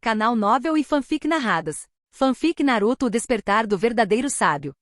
Canal Novel e Fanfic Narradas. Fanfic Naruto: O Despertar do Verdadeiro Sábio.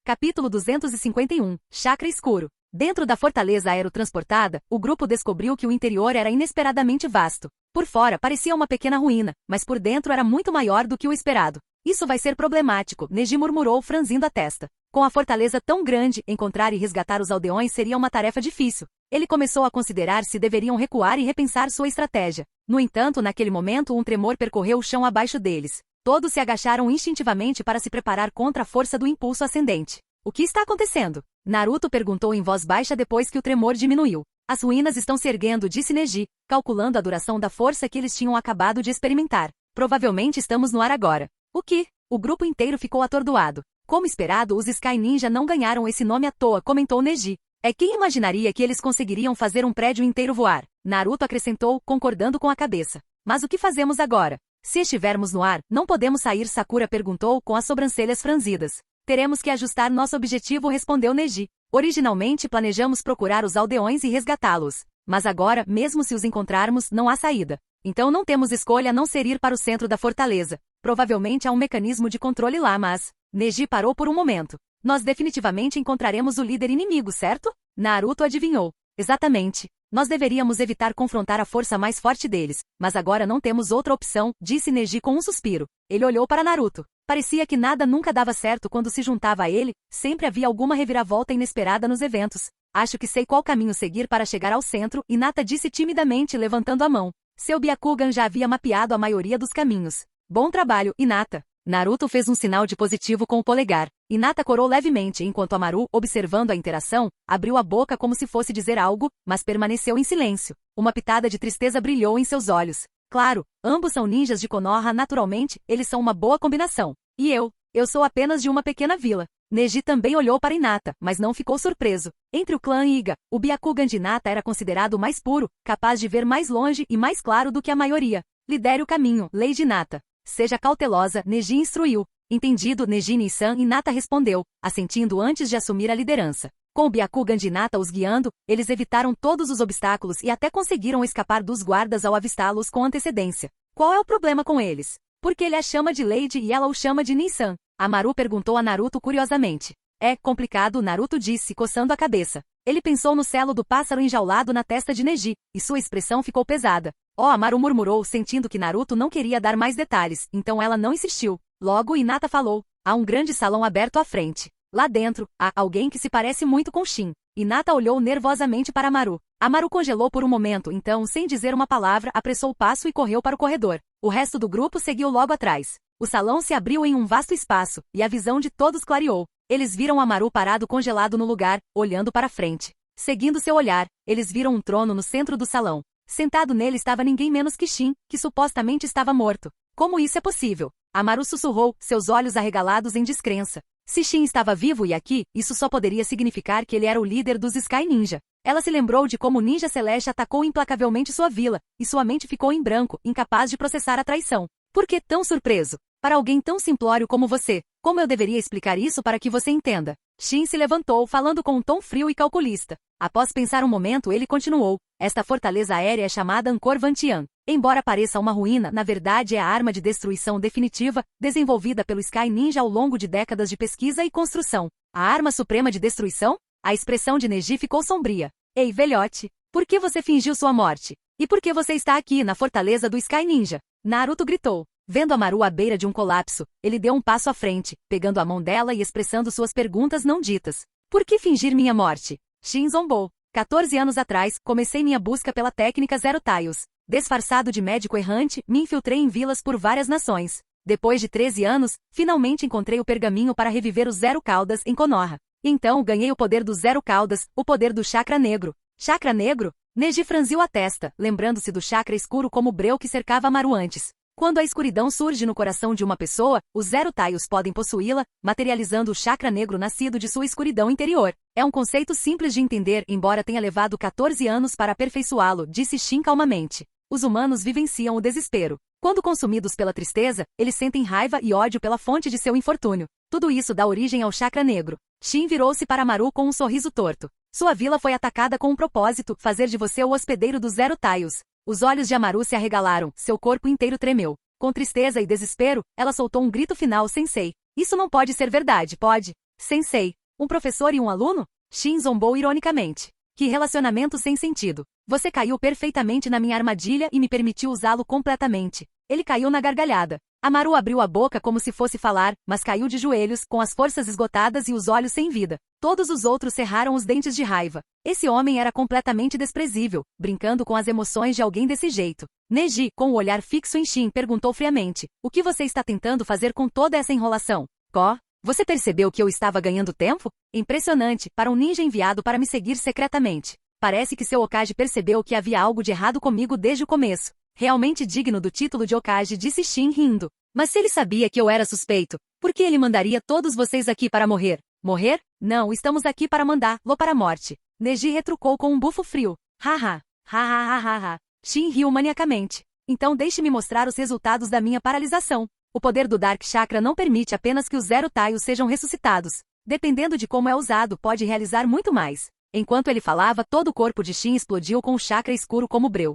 Capítulo 251. Chakra Escuro. Dentro da fortaleza aerotransportada, o grupo descobriu que o interior era inesperadamente vasto. Por fora parecia uma pequena ruína, mas por dentro era muito maior do que o esperado. Isso vai ser problemático, Neji murmurou franzindo a testa. Com a fortaleza tão grande, encontrar e resgatar os aldeões seria uma tarefa difícil. Ele começou a considerar se deveriam recuar e repensar sua estratégia. No entanto, naquele momento um tremor percorreu o chão abaixo deles. Todos se agacharam instintivamente para se preparar contra a força do impulso ascendente. O que está acontecendo? Naruto perguntou em voz baixa depois que o tremor diminuiu. As ruínas estão se erguendo, disse Neji, calculando a duração da força que eles tinham acabado de experimentar. Provavelmente estamos no ar agora. O que? O grupo inteiro ficou atordoado. Como esperado, os Sky Ninja não ganharam esse nome à toa, comentou Neji. É quem imaginaria que eles conseguiriam fazer um prédio inteiro voar? Naruto acrescentou, concordando com a cabeça. Mas o que fazemos agora? Se estivermos no ar, não podemos sair, Sakura perguntou com as sobrancelhas franzidas. Teremos que ajustar nosso objetivo, respondeu Neji. Originalmente planejamos procurar os aldeões e resgatá-los. Mas agora, mesmo se os encontrarmos, não há saída. Então não temos escolha a não ser ir para o centro da fortaleza. Provavelmente há um mecanismo de controle lá, mas... Neji parou por um momento. Nós definitivamente encontraremos o líder inimigo, certo? Naruto adivinhou. Exatamente. Nós deveríamos evitar confrontar a força mais forte deles, mas agora não temos outra opção, disse Neji com um suspiro. Ele olhou para Naruto. Parecia que nada nunca dava certo quando se juntava a ele, sempre havia alguma reviravolta inesperada nos eventos. Acho que sei qual caminho seguir para chegar ao centro, Hinata disse timidamente levantando a mão. Seu Byakugan já havia mapeado a maioria dos caminhos. Bom trabalho, Hinata. Naruto fez um sinal de positivo com o polegar. Hinata corou levemente enquanto Amaru, observando a interação, abriu a boca como se fosse dizer algo, mas permaneceu em silêncio. Uma pitada de tristeza brilhou em seus olhos. Claro, ambos são ninjas de Konoha naturalmente, eles são uma boa combinação. E eu sou apenas de uma pequena vila. Neji também olhou para Hinata, mas não ficou surpreso. Entre o clã Iga, o Byakugan de Hinata era considerado o mais puro, capaz de ver mais longe e mais claro do que a maioria. Lidere o caminho, Lady Hinata. Seja cautelosa, Neji instruiu. Entendido, Neji Nissan, Hinata respondeu, assentindo antes de assumir a liderança. Com o Byakugan de Hinata os guiando, eles evitaram todos os obstáculos e até conseguiram escapar dos guardas ao avistá-los com antecedência. Qual é o problema com eles? Porque ele a chama de Lady e ela o chama de Nissan? Amaru perguntou a Naruto curiosamente. É complicado, Naruto disse, coçando a cabeça. Ele pensou no selo do pássaro enjaulado na testa de Neji, e sua expressão ficou pesada. Amaru murmurou, sentindo que Naruto não queria dar mais detalhes, então ela não insistiu. Logo Hinata falou. Há um grande salão aberto à frente. Lá dentro, há alguém que se parece muito com Shin. Hinata olhou nervosamente para Amaru. Amaru congelou por um momento, então, sem dizer uma palavra, apressou o passo e correu para o corredor. O resto do grupo seguiu logo atrás. O salão se abriu em um vasto espaço, e a visão de todos clareou. Eles viram Amaru parado congelado no lugar, olhando para frente. Seguindo seu olhar, eles viram um trono no centro do salão. Sentado nele estava ninguém menos que Shin, que supostamente estava morto. Como isso é possível? Amaru sussurrou, seus olhos arregalados em descrença. Se Shin estava vivo e aqui, isso só poderia significar que ele era o líder dos Sky Ninja. Ela se lembrou de como o Ninja Celeste atacou implacavelmente sua vila, e sua mente ficou em branco, incapaz de processar a traição. Por que tão surpreso? Para alguém tão simplório como você, como eu deveria explicar isso para que você entenda? Shin se levantou, falando com um tom frio e calculista. Após pensar um momento, ele continuou. Esta fortaleza aérea é chamada Angkor Vantian. Embora pareça uma ruína, na verdade é a arma de destruição definitiva, desenvolvida pelo Sky Ninja ao longo de décadas de pesquisa e construção. A arma suprema de destruição? A expressão de Neji ficou sombria. Ei, velhote, por que você fingiu sua morte? E por que você está aqui, na fortaleza do Sky Ninja? Naruto gritou. Vendo Amaru à beira de um colapso, ele deu um passo à frente, pegando a mão dela e expressando suas perguntas não ditas. Por que fingir minha morte? Shin zombou. 14 anos atrás, comecei minha busca pela técnica Zero Tails. Disfarçado de médico errante, me infiltrei em vilas por várias nações. Depois de 13 anos, finalmente encontrei o pergaminho para reviver os Zero Caudas em Konoha. Então ganhei o poder dos Zero Caudas, o poder do chakra negro. Chakra negro? Neji franziu a testa, lembrando-se do chakra escuro como o breu que cercava Amaru antes. Quando a escuridão surge no coração de uma pessoa, os Zero Tails podem possuí-la, materializando o chakra negro nascido de sua escuridão interior. É um conceito simples de entender, embora tenha levado 14 anos para aperfeiçoá-lo, disse Shin calmamente. Os humanos vivenciam o desespero. Quando consumidos pela tristeza, eles sentem raiva e ódio pela fonte de seu infortúnio. Tudo isso dá origem ao chakra negro. Shin virou-se para Amaru com um sorriso torto. Sua vila foi atacada com um propósito, fazer de você o hospedeiro dos Zero Tails. Os olhos de Amaru se arregalaram, seu corpo inteiro tremeu. Com tristeza e desespero, ela soltou um grito final: Sensei. Isso não pode ser verdade, pode? Sensei. Um professor e um aluno? Shin zombou ironicamente. Que relacionamento sem sentido. Você caiu perfeitamente na minha armadilha e me permitiu usá-lo completamente. Ele caiu na gargalhada. Amaru abriu a boca como se fosse falar, mas caiu de joelhos, com as forças esgotadas e os olhos sem vida. Todos os outros cerraram os dentes de raiva. Esse homem era completamente desprezível, brincando com as emoções de alguém desse jeito. Neji, com o olhar fixo em Shin, perguntou friamente: o que você está tentando fazer com toda essa enrolação? Ko? Você percebeu que eu estava ganhando tempo? Impressionante, para um ninja enviado para me seguir secretamente. Parece que seu Hokage percebeu que havia algo de errado comigo desde o começo. Realmente digno do título de Hokage, disse Shin rindo. Mas se ele sabia que eu era suspeito, por que ele mandaria todos vocês aqui para morrer? Morrer? Não, estamos aqui para mandá-lo para a morte. Neji retrucou com um bufo frio. Haha. Hahaha. Shin riu maniacamente. Então deixe-me mostrar os resultados da minha paralisação. O poder do Dark Chakra não permite apenas que os Zero Taios sejam ressuscitados. Dependendo de como é usado, pode realizar muito mais. Enquanto ele falava, todo o corpo de Shin explodiu com o chakra escuro como breu.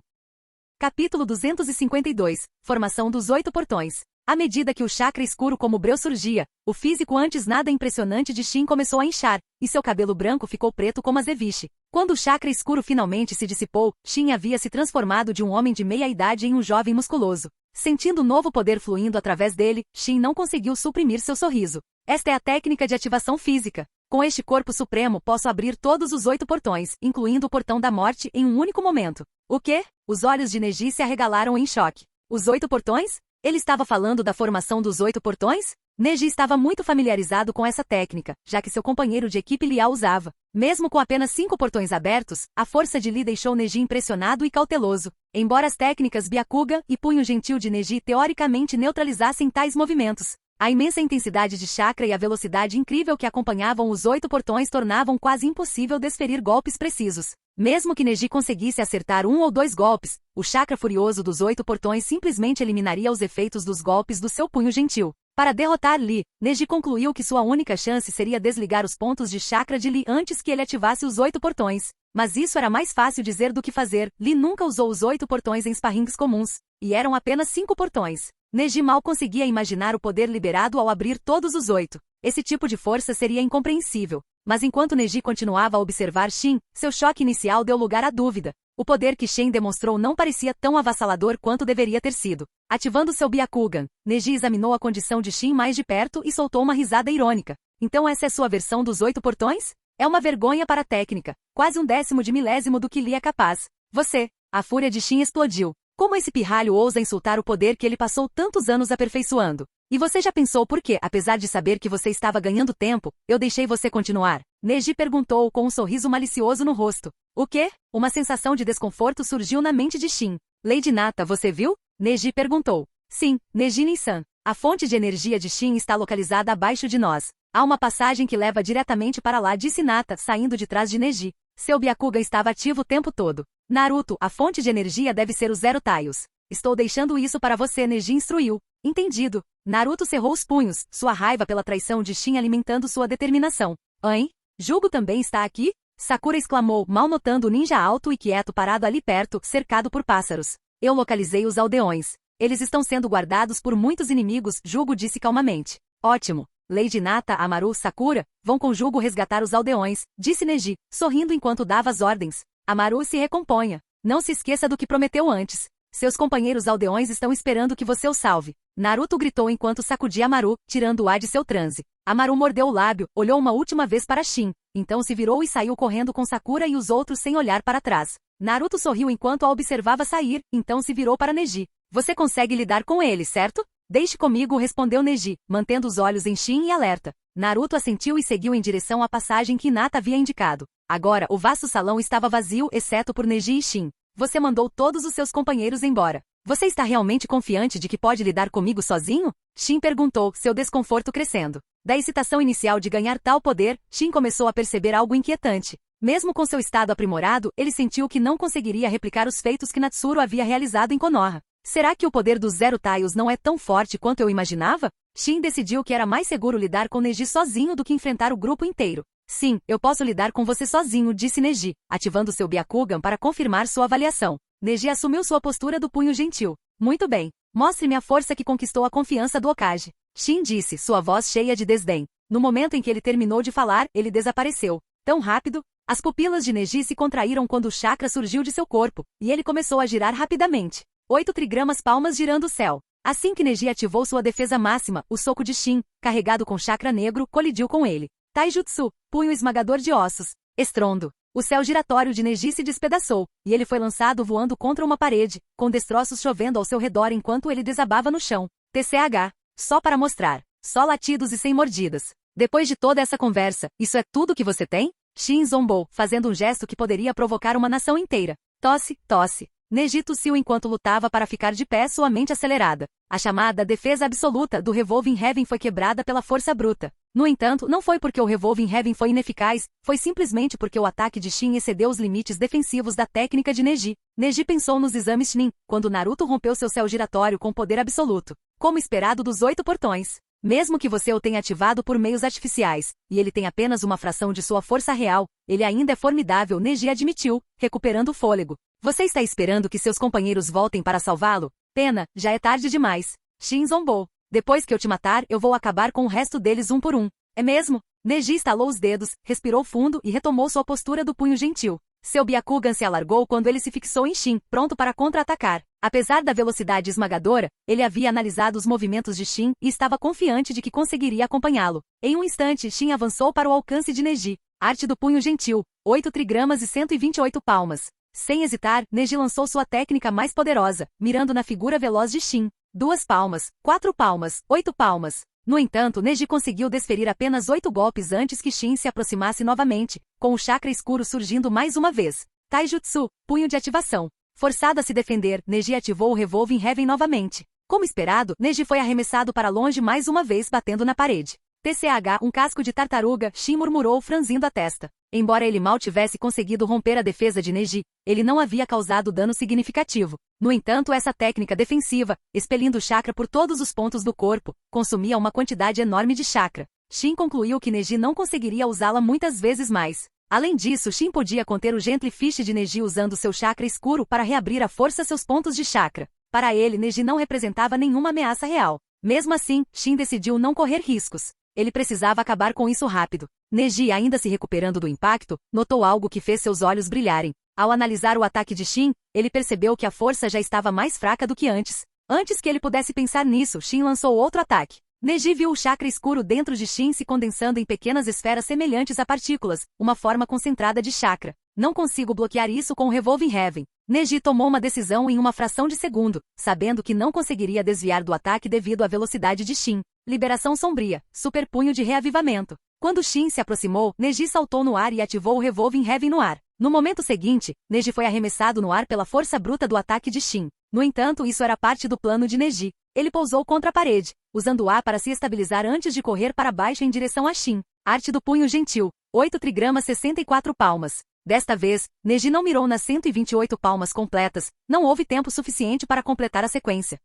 Capítulo 252. Formação dos 8 portões. À medida que o chakra escuro como breu surgia, o físico antes nada impressionante de Shin começou a inchar, e seu cabelo branco ficou preto como azeviche. Quando o chakra escuro finalmente se dissipou, Shin havia se transformado de um homem de meia idade em um jovem musculoso. Sentindo o novo poder fluindo através dele, Shin não conseguiu suprimir seu sorriso. Esta é a técnica de ativação física. Com este corpo supremo posso abrir todos os 8 portões, incluindo o portão da morte, em um único momento. O quê? Os olhos de Neji se arregalaram em choque. Os 8 portões? Ele estava falando da formação dos 8 portões? Neji estava muito familiarizado com essa técnica, já que seu companheiro de equipe Lia usava. Mesmo com apenas 5 portões abertos, a força de Lee deixou Neji impressionado e cauteloso. Embora as técnicas Byakugan e Punho Gentil de Neji teoricamente neutralizassem tais movimentos, a imensa intensidade de chakra e a velocidade incrível que acompanhavam os 8 portões tornavam quase impossível desferir golpes precisos. Mesmo que Neji conseguisse acertar 1 ou 2 golpes, o chakra furioso dos 8 portões simplesmente eliminaria os efeitos dos golpes do seu punho gentil. Para derrotar Lee, Neji concluiu que sua única chance seria desligar os pontos de chakra de Lee antes que ele ativasse os 8 portões. Mas isso era mais fácil dizer do que fazer. Lee nunca usou os 8 portões em sparrings comuns, e eram apenas 5 portões. Neji mal conseguia imaginar o poder liberado ao abrir todos os 8. Esse tipo de força seria incompreensível. Mas enquanto Neji continuava a observar Shin, seu choque inicial deu lugar à dúvida. O poder que Shin demonstrou não parecia tão avassalador quanto deveria ter sido. Ativando seu Byakugan, Neji examinou a condição de Shin mais de perto e soltou uma risada irônica. Então essa é sua versão dos 8 portões? É uma vergonha para a técnica. Quase um décimo de milésimo do que Lee é capaz. Você. A fúria de Shin explodiu. Como esse pirralho ousa insultar o poder que ele passou tantos anos aperfeiçoando? E você já pensou por que, apesar de saber que você estava ganhando tempo, eu deixei você continuar? Neji perguntou com um sorriso malicioso no rosto. O quê? Uma sensação de desconforto surgiu na mente de Shin. Lady Nata, você viu? Neji perguntou. Sim, Neji Nin-san. A fonte de energia de Shin está localizada abaixo de nós. Há uma passagem que leva diretamente para lá, disse Nata, saindo de trás de Neji. Seu Byakugan estava ativo o tempo todo. Naruto, a fonte de energia deve ser os Zero Taios. Estou deixando isso para você, Neji instruiu. Entendido. Naruto cerrou os punhos, sua raiva pela traição de Shin alimentando sua determinação. Hein? Jugo também está aqui? Sakura exclamou, mal notando o ninja alto e quieto parado ali perto, cercado por pássaros. Eu localizei os aldeões. Eles estão sendo guardados por muitos inimigos, Jugo disse calmamente. Ótimo. Lady Nata, Amaru, Sakura, vão com Jugo resgatar os aldeões, disse Neji, sorrindo enquanto dava as ordens. Amaru, se recomponha. Não se esqueça do que prometeu antes. Seus companheiros aldeões estão esperando que você os salve. Naruto gritou enquanto sacudia Amaru, tirando o ar de seu transe. Amaru mordeu o lábio, olhou uma última vez para Shin. Então se virou e saiu correndo com Sakura e os outros sem olhar para trás. Naruto sorriu enquanto a observava sair, então se virou para Neji. Você consegue lidar com ele, certo? Deixe comigo, respondeu Neji, mantendo os olhos em Shin e alerta. Naruto assentiu e seguiu em direção à passagem que Hinata havia indicado. Agora, o vasto salão estava vazio, exceto por Neji e Shin. Você mandou todos os seus companheiros embora. Você está realmente confiante de que pode lidar comigo sozinho? Shin perguntou, seu desconforto crescendo. Da excitação inicial de ganhar tal poder, Shin começou a perceber algo inquietante. Mesmo com seu estado aprimorado, ele sentiu que não conseguiria replicar os feitos que Natsuru havia realizado em Konoha. Será que o poder dos Zero Taios não é tão forte quanto eu imaginava? Shin decidiu que era mais seguro lidar com Neji sozinho do que enfrentar o grupo inteiro. Sim, eu posso lidar com você sozinho, disse Neji, ativando seu Byakugan para confirmar sua avaliação. Neji assumiu sua postura do punho gentil. Muito bem. Mostre-me a força que conquistou a confiança do Hokage. Shin disse, sua voz cheia de desdém. No momento em que ele terminou de falar, ele desapareceu. Tão rápido? As pupilas de Neji se contraíram quando o chakra surgiu de seu corpo, e ele começou a girar rapidamente. 8 trigramas palmas girando o céu. Assim que Neji ativou sua defesa máxima, o soco de Shin, carregado com chakra negro, colidiu com ele. Taijutsu, punho esmagador de ossos. Estrondo. O céu giratório de Neji se despedaçou, e ele foi lançado voando contra uma parede, com destroços chovendo ao seu redor enquanto ele desabava no chão. TCH. Só para mostrar. Só latidos e sem mordidas. Depois de toda essa conversa, isso é tudo que você tem? Shin zombou, fazendo um gesto que poderia provocar uma nação inteira. Tosse, tosse. Neji tossiu enquanto lutava para ficar de pé, sua mente acelerada. A chamada defesa absoluta do Revolving Heaven foi quebrada pela força bruta. No entanto, não foi porque o Revolving Heaven foi ineficaz, foi simplesmente porque o ataque de Shin excedeu os limites defensivos da técnica de Neji. Neji pensou nos exames Chunin, quando Naruto rompeu seu céu giratório com poder absoluto. Como esperado dos 8 portões. Mesmo que você o tenha ativado por meios artificiais, e ele tem apenas uma fração de sua força real, ele ainda é formidável, Neji admitiu, recuperando o fôlego. Você está esperando que seus companheiros voltem para salvá-lo? Pena, já é tarde demais. Shin zombou. Depois que eu te matar, eu vou acabar com o resto deles um por um. É mesmo? Neji estalou os dedos, respirou fundo e retomou sua postura do punho gentil. Seu Byakugan se alargou quando ele se fixou em Shin, pronto para contra-atacar. Apesar da velocidade esmagadora, ele havia analisado os movimentos de Shin e estava confiante de que conseguiria acompanhá-lo. Em um instante, Shin avançou para o alcance de Neji. Arte do punho gentil. 8 trigramas e 128 palmas. Sem hesitar, Neji lançou sua técnica mais poderosa, mirando na figura veloz de Shin. 2 palmas, 4 palmas, 8 palmas. No entanto, Neji conseguiu desferir apenas 8 golpes antes que Shin se aproximasse novamente, com o chakra escuro surgindo mais uma vez. Taijutsu, punho de ativação. Forçado a se defender, Neji ativou o Revolving Heaven novamente. Como esperado, Neji foi arremessado para longe mais uma vez batendo na parede. TCH, um casco de tartaruga, Shin murmurou franzindo a testa. Embora ele mal tivesse conseguido romper a defesa de Neji, ele não havia causado dano significativo. No entanto, essa técnica defensiva, expelindo o chakra por todos os pontos do corpo, consumia uma quantidade enorme de chakra. Shin concluiu que Neji não conseguiria usá-la muitas vezes mais. Além disso, Shin podia conter o Gently Fish de Neji usando seu chakra escuro para reabrir à força seus pontos de chakra. Para ele, Neji não representava nenhuma ameaça real. Mesmo assim, Shin decidiu não correr riscos. Ele precisava acabar com isso rápido. Neji, ainda se recuperando do impacto, notou algo que fez seus olhos brilharem. Ao analisar o ataque de Shin, ele percebeu que a força já estava mais fraca do que antes. Antes que ele pudesse pensar nisso, Shin lançou outro ataque. Neji viu o chakra escuro dentro de Shin se condensando em pequenas esferas semelhantes a partículas, uma forma concentrada de chakra. Não consigo bloquear isso com o Revolving Heaven. Neji tomou uma decisão em uma fração de segundo, sabendo que não conseguiria desviar do ataque devido à velocidade de Shin. Liberação sombria, super punho de reavivamento. Quando Shin se aproximou, Neji saltou no ar e ativou o Revolving Heaven no ar. No momento seguinte, Neji foi arremessado no ar pela força bruta do ataque de Shin. No entanto, isso era parte do plano de Neji. Ele pousou contra a parede, usando o ar para se estabilizar antes de correr para baixo em direção a Shin. Arte do punho gentil. 8 trigramas 64 palmas. Desta vez, Neji não mirou nas 128 palmas completas, não houve tempo suficiente para completar a sequência.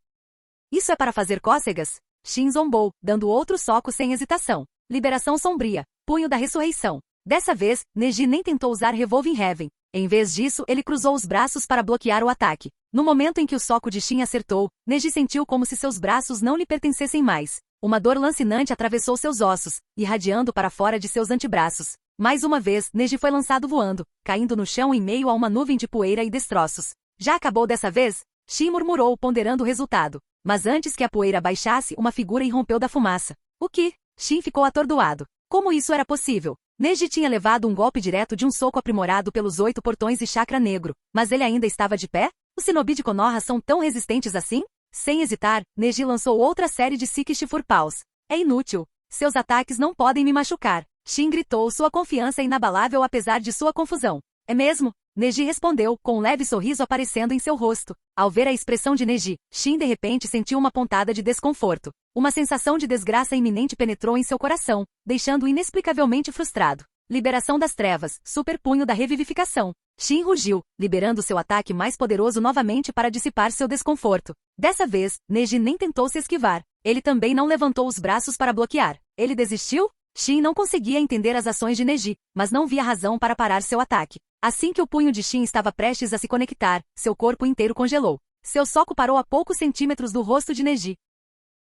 Isso é para fazer cócegas? Shin zombou, dando outro soco sem hesitação. Liberação sombria. Punho da ressurreição. Dessa vez, Neji nem tentou usar Revolving Heaven. Em vez disso, ele cruzou os braços para bloquear o ataque. No momento em que o soco de Shin acertou, Neji sentiu como se seus braços não lhe pertencessem mais. Uma dor lancinante atravessou seus ossos, irradiando para fora de seus antebraços. Mais uma vez, Neji foi lançado voando, caindo no chão em meio a uma nuvem de poeira e destroços. Já acabou dessa vez? Shin murmurou, ponderando o resultado. Mas antes que a poeira baixasse, uma figura irrompeu da fumaça. O que? Shin ficou atordoado. Como isso era possível? Neji tinha levado um golpe direto de um soco aprimorado pelos 8 portões e chakra negro, mas ele ainda estava de pé? Os shinobi de Konoha são tão resistentes assim? Sem hesitar, Neji lançou outra série de Sikishifur Paus. É inútil. Seus ataques não podem me machucar. Shin gritou, sua confiança inabalável apesar de sua confusão. É mesmo? Neji respondeu, com um leve sorriso aparecendo em seu rosto. Ao ver a expressão de Neji, Shin de repente sentiu uma pontada de desconforto. Uma sensação de desgraça iminente penetrou em seu coração, deixando-o inexplicavelmente frustrado. Liberação das trevas, super punho da revivificação. Shin rugiu, liberando seu ataque mais poderoso novamente para dissipar seu desconforto. Dessa vez, Neji nem tentou se esquivar. Ele também não levantou os braços para bloquear. Ele desistiu? Shin não conseguia entender as ações de Neji, mas não via razão para parar seu ataque. Assim que o punho de Shin estava prestes a se conectar, seu corpo inteiro congelou. Seu soco parou a poucos centímetros do rosto de Neji.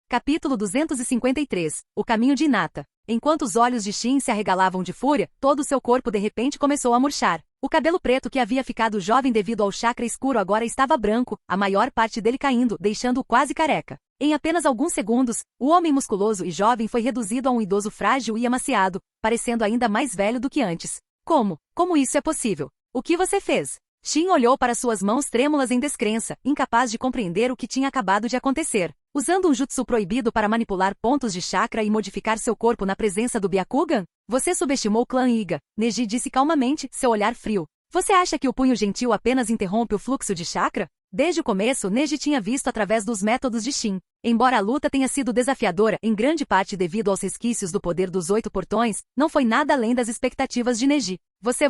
Capítulo 253. O caminho de Hinata. Enquanto os olhos de Shin se arregalavam de fúria, todo o seu corpo de repente começou a murchar. O cabelo preto que havia ficado jovem devido ao chakra escuro agora estava branco, a maior parte dele caindo, deixando-o quase careca. Em apenas alguns segundos, o homem musculoso e jovem foi reduzido a um idoso frágil e amaciado, parecendo ainda mais velho do que antes. Como isso é possível? O que você fez? Shin olhou para suas mãos trêmulas em descrença, incapaz de compreender o que tinha acabado de acontecer. Usando um jutsu proibido para manipular pontos de chakra e modificar seu corpo na presença do Byakugan? Você subestimou o clã Iga, Neji disse calmamente, seu olhar frio. Você acha que o punho gentil apenas interrompe o fluxo de chakra? Desde o começo, Neji tinha visto através dos métodos de Shin. Embora a luta tenha sido desafiadora, em grande parte devido aos resquícios do poder dos 8 portões, não foi nada além das expectativas de Neji. Você.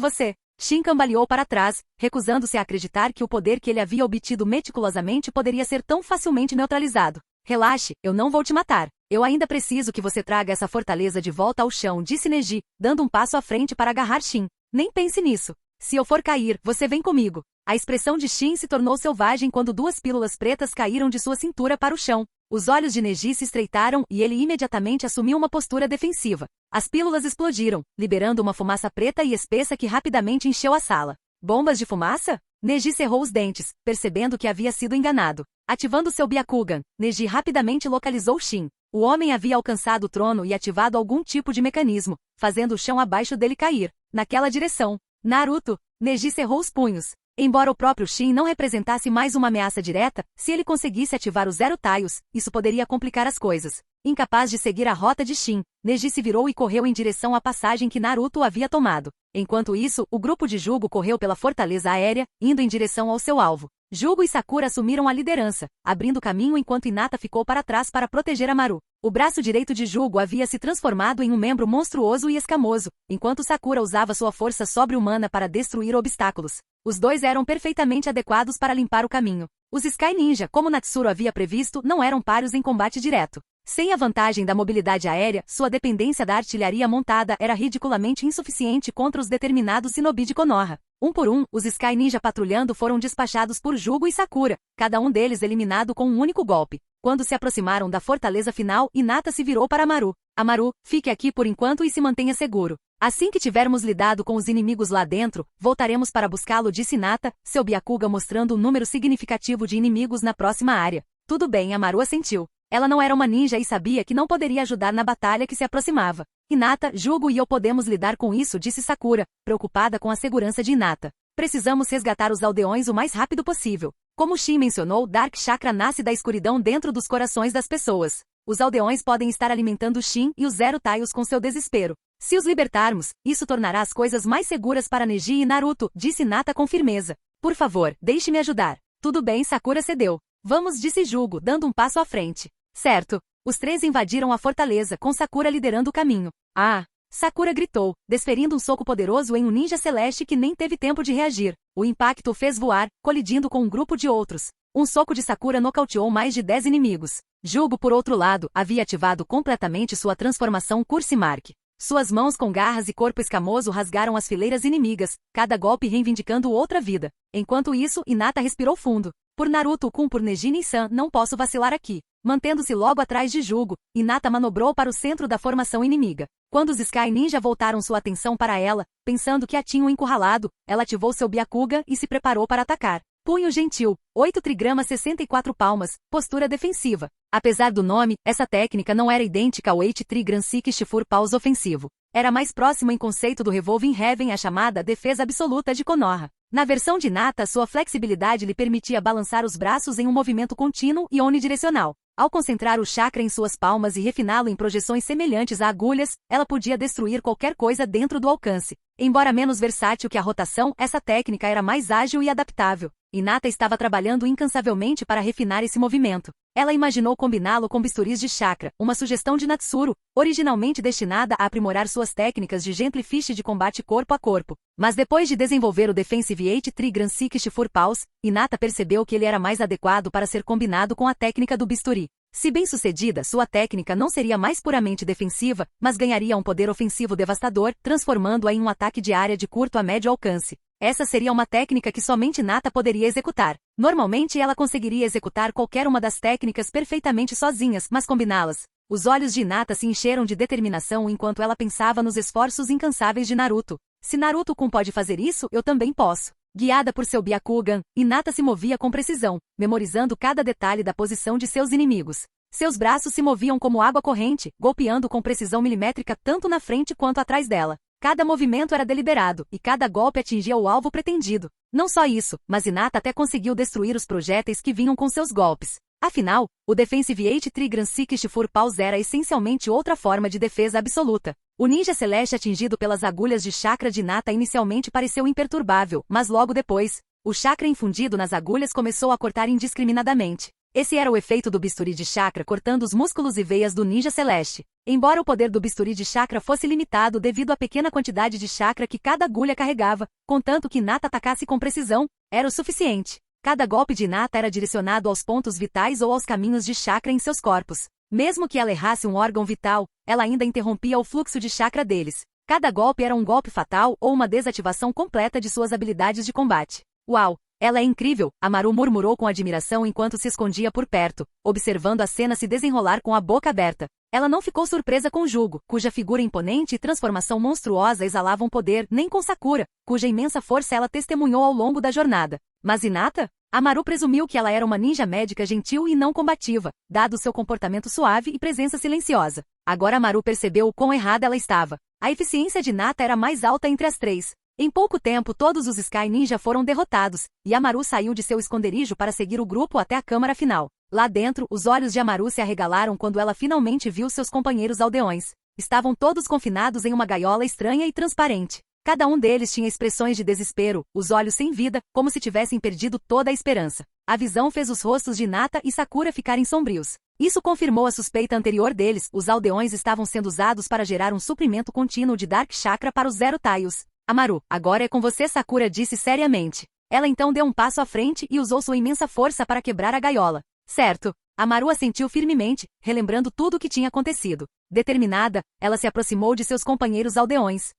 Shin cambaleou para trás, recusando-se a acreditar que o poder que ele havia obtido meticulosamente poderia ser tão facilmente neutralizado. Relaxe, eu não vou te matar. Eu ainda preciso que você traga essa fortaleza de volta ao chão, disse Neji, dando um passo à frente para agarrar Shin. Nem pense nisso. Se eu for cair, você vem comigo. A expressão de Shin se tornou selvagem quando 2 pílulas pretas caíram de sua cintura para o chão. Os olhos de Neji se estreitaram e ele imediatamente assumiu uma postura defensiva. As pílulas explodiram, liberando uma fumaça preta e espessa que rapidamente encheu a sala. Bombas de fumaça? Neji cerrou os dentes, percebendo que havia sido enganado. Ativando seu Byakugan, Neji rapidamente localizou Shin. O homem havia alcançado o trono e ativado algum tipo de mecanismo, fazendo o chão abaixo dele cair. Naquela direção. Naruto! Neji cerrou os punhos. Embora o próprio Shin não representasse mais uma ameaça direta, se ele conseguisse ativar o Zero Taios, isso poderia complicar as coisas. Incapaz de seguir a rota de Shin, Neji se virou e correu em direção à passagem que Naruto havia tomado. Enquanto isso, o grupo de Jugo correu pela fortaleza aérea, indo em direção ao seu alvo. Jugo e Sakura assumiram a liderança, abrindo caminho enquanto Hinata ficou para trás para proteger Amaru. O braço direito de Jugo havia se transformado em um membro monstruoso e escamoso, enquanto Sakura usava sua força sobre-humana para destruir obstáculos. Os dois eram perfeitamente adequados para limpar o caminho. Os Sky Ninja, como Natsuru havia previsto, não eram páreos em combate direto. Sem a vantagem da mobilidade aérea, sua dependência da artilharia montada era ridiculamente insuficiente contra os determinados shinobi de Konoha. Um por um, os Sky Ninja patrulhando foram despachados por Jugo e Sakura, cada um deles eliminado com um único golpe. Quando se aproximaram da fortaleza final, Hinata se virou para Amaru. Amaru, fique aqui por enquanto e se mantenha seguro. Assim que tivermos lidado com os inimigos lá dentro, voltaremos para buscá-lo, disse Hinata, seu Byakugan mostrando um número significativo de inimigos na próxima área. Tudo bem, Amaru assentiu. Ela não era uma ninja e sabia que não poderia ajudar na batalha que se aproximava. Hinata, Jugo e eu podemos lidar com isso, disse Sakura, preocupada com a segurança de Hinata. Precisamos resgatar os aldeões o mais rápido possível. Como Shin mencionou, Dark Chakra nasce da escuridão dentro dos corações das pessoas. Os aldeões podem estar alimentando Shin e os Zero Taios com seu desespero. Se os libertarmos, isso tornará as coisas mais seguras para Neji e Naruto, disse Hinata com firmeza. Por favor, deixe-me ajudar. Tudo bem, Sakura cedeu. Vamos, disse Jugo, dando um passo à frente. Certo. Os 3 invadiram a fortaleza, com Sakura liderando o caminho. Ah! Sakura gritou, desferindo um soco poderoso em um ninja celeste que nem teve tempo de reagir. O impacto o fez voar, colidindo com um grupo de outros. Um soco de Sakura nocauteou mais de 10 inimigos. Jugo, por outro lado, havia ativado completamente sua transformação Curse Mark. Suas mãos com garras e corpo escamoso rasgaram as fileiras inimigas, cada golpe reivindicando outra vida. Enquanto isso, Hinata respirou fundo. Por Naruto-kun, por Neji Nin-san, não posso vacilar aqui. Mantendo-se logo atrás de Jugo, Hinata manobrou para o centro da formação inimiga. Quando os Sky Ninja voltaram sua atenção para ela, pensando que a tinham encurralado, ela ativou seu Byakugan e se preparou para atacar. Punho gentil, 8 trigramas 64 palmas, postura defensiva. Apesar do nome, essa técnica não era idêntica ao 8 trigram Shifur Pause ofensivo. Era mais próximo em conceito do Revolving Heaven, a chamada defesa absoluta de Konoha. Na versão de Hinata, sua flexibilidade lhe permitia balançar os braços em um movimento contínuo e unidirecional. Ao concentrar o chakra em suas palmas e refiná-lo em projeções semelhantes a agulhas, ela podia destruir qualquer coisa dentro do alcance. Embora menos versátil que a rotação, essa técnica era mais ágil e adaptável. Hinata estava trabalhando incansavelmente para refinar esse movimento. Ela imaginou combiná-lo com bisturis de chakra, uma sugestão de Natsuru, originalmente destinada a aprimorar suas técnicas de Gently Fist de combate corpo a corpo. Mas depois de desenvolver o Defensive 8 Trigram Shifur Pause, Hinata percebeu que ele era mais adequado para ser combinado com a técnica do bisturi. Se bem-sucedida, sua técnica não seria mais puramente defensiva, mas ganharia um poder ofensivo devastador, transformando-a em um ataque de área de curto a médio alcance. Essa seria uma técnica que somente Hinata poderia executar. Normalmente ela conseguiria executar qualquer uma das técnicas perfeitamente sozinhas, mas combiná-las. Os olhos de Hinata se encheram de determinação enquanto ela pensava nos esforços incansáveis de Naruto. Se Naruto-kun pode fazer isso, eu também posso. Guiada por seu Byakugan, Hinata se movia com precisão, memorizando cada detalhe da posição de seus inimigos. Seus braços se moviam como água corrente, golpeando com precisão milimétrica tanto na frente quanto atrás dela. Cada movimento era deliberado, e cada golpe atingia o alvo pretendido. Não só isso, mas Hinata até conseguiu destruir os projéteis que vinham com seus golpes. Afinal, o Defensive 8 Trigram Sikishifur Pause era essencialmente outra forma de defesa absoluta. O ninja celeste atingido pelas agulhas de chakra de Hinata inicialmente pareceu imperturbável, mas logo depois, o chakra infundido nas agulhas começou a cortar indiscriminadamente. Esse era o efeito do bisturi de chakra cortando os músculos e veias do ninja celeste. Embora o poder do bisturi de chakra fosse limitado devido à pequena quantidade de chakra que cada agulha carregava, contanto que Hinata atacasse com precisão, era o suficiente. Cada golpe de Hinata era direcionado aos pontos vitais ou aos caminhos de chakra em seus corpos. Mesmo que ela errasse um órgão vital, ela ainda interrompia o fluxo de chakra deles. Cada golpe era um golpe fatal ou uma desativação completa de suas habilidades de combate. Uau! Ela é incrível, Amaru murmurou com admiração enquanto se escondia por perto, observando a cena se desenrolar com a boca aberta. Ela não ficou surpresa com Jugo, cuja figura imponente e transformação monstruosa exalavam poder, nem com Sakura, cuja imensa força ela testemunhou ao longo da jornada. Mas Hinata? Amaru presumiu que ela era uma ninja médica gentil e não combativa, dado seu comportamento suave e presença silenciosa. Agora Amaru percebeu o quão errada ela estava. A eficiência de Hinata era mais alta entre as três. Em pouco tempo todos os Sky Ninja foram derrotados, e Amaru saiu de seu esconderijo para seguir o grupo até a câmara final. Lá dentro, os olhos de Amaru se arregalaram quando ela finalmente viu seus companheiros aldeões. Estavam todos confinados em uma gaiola estranha e transparente. Cada um deles tinha expressões de desespero, os olhos sem vida, como se tivessem perdido toda a esperança. A visão fez os rostos de Hinata e Sakura ficarem sombrios. Isso confirmou a suspeita anterior deles, os aldeões estavam sendo usados para gerar um suprimento contínuo de Dark Chakra para os Zero Taios. Amaru, agora é com você, Sakura disse seriamente. Ela então deu um passo à frente e usou sua imensa força para quebrar a gaiola. Certo. Amaru assentiu firmemente, relembrando tudo o que tinha acontecido. Determinada, ela se aproximou de seus companheiros aldeões.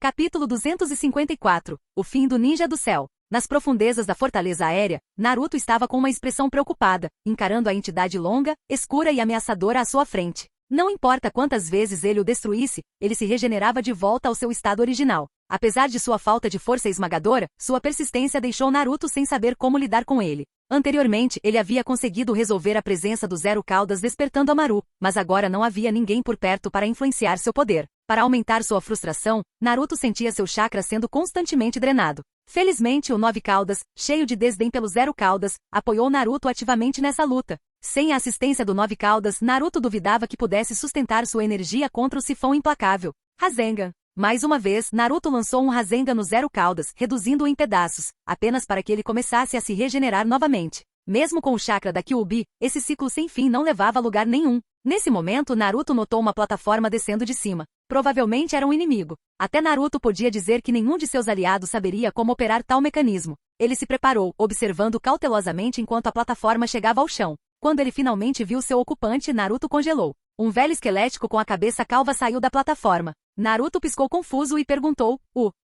Capítulo 254. O fim do Ninja do Céu. Nas profundezas da fortaleza aérea, Naruto estava com uma expressão preocupada, encarando a entidade longa, escura e ameaçadora à sua frente. Não importa quantas vezes ele o destruísse, ele se regenerava de volta ao seu estado original. Apesar de sua falta de força esmagadora, sua persistência deixou Naruto sem saber como lidar com ele. Anteriormente, ele havia conseguido resolver a presença do Zero Caudas despertando Amaru, mas agora não havia ninguém por perto para influenciar seu poder. Para aumentar sua frustração, Naruto sentia seu chakra sendo constantemente drenado. Felizmente, o Nove Caudas, cheio de desdém pelo Zero Caudas, apoiou Naruto ativamente nessa luta. Sem a assistência do Nove Caudas, Naruto duvidava que pudesse sustentar sua energia contra o sifão implacável. Rasengan. Mais uma vez, Naruto lançou um Rasengan no Zero Caudas, reduzindo-o em pedaços, apenas para que ele começasse a se regenerar novamente. Mesmo com o chakra da Kyuubi, esse ciclo sem fim não levava a lugar nenhum. Nesse momento, Naruto notou uma plataforma descendo de cima. Provavelmente era um inimigo. Até Naruto podia dizer que nenhum de seus aliados saberia como operar tal mecanismo. Ele se preparou, observando cautelosamente enquanto a plataforma chegava ao chão. Quando ele finalmente viu seu ocupante, Naruto congelou. Um velho esquelético com a cabeça calva saiu da plataforma. Naruto piscou confuso e perguntou,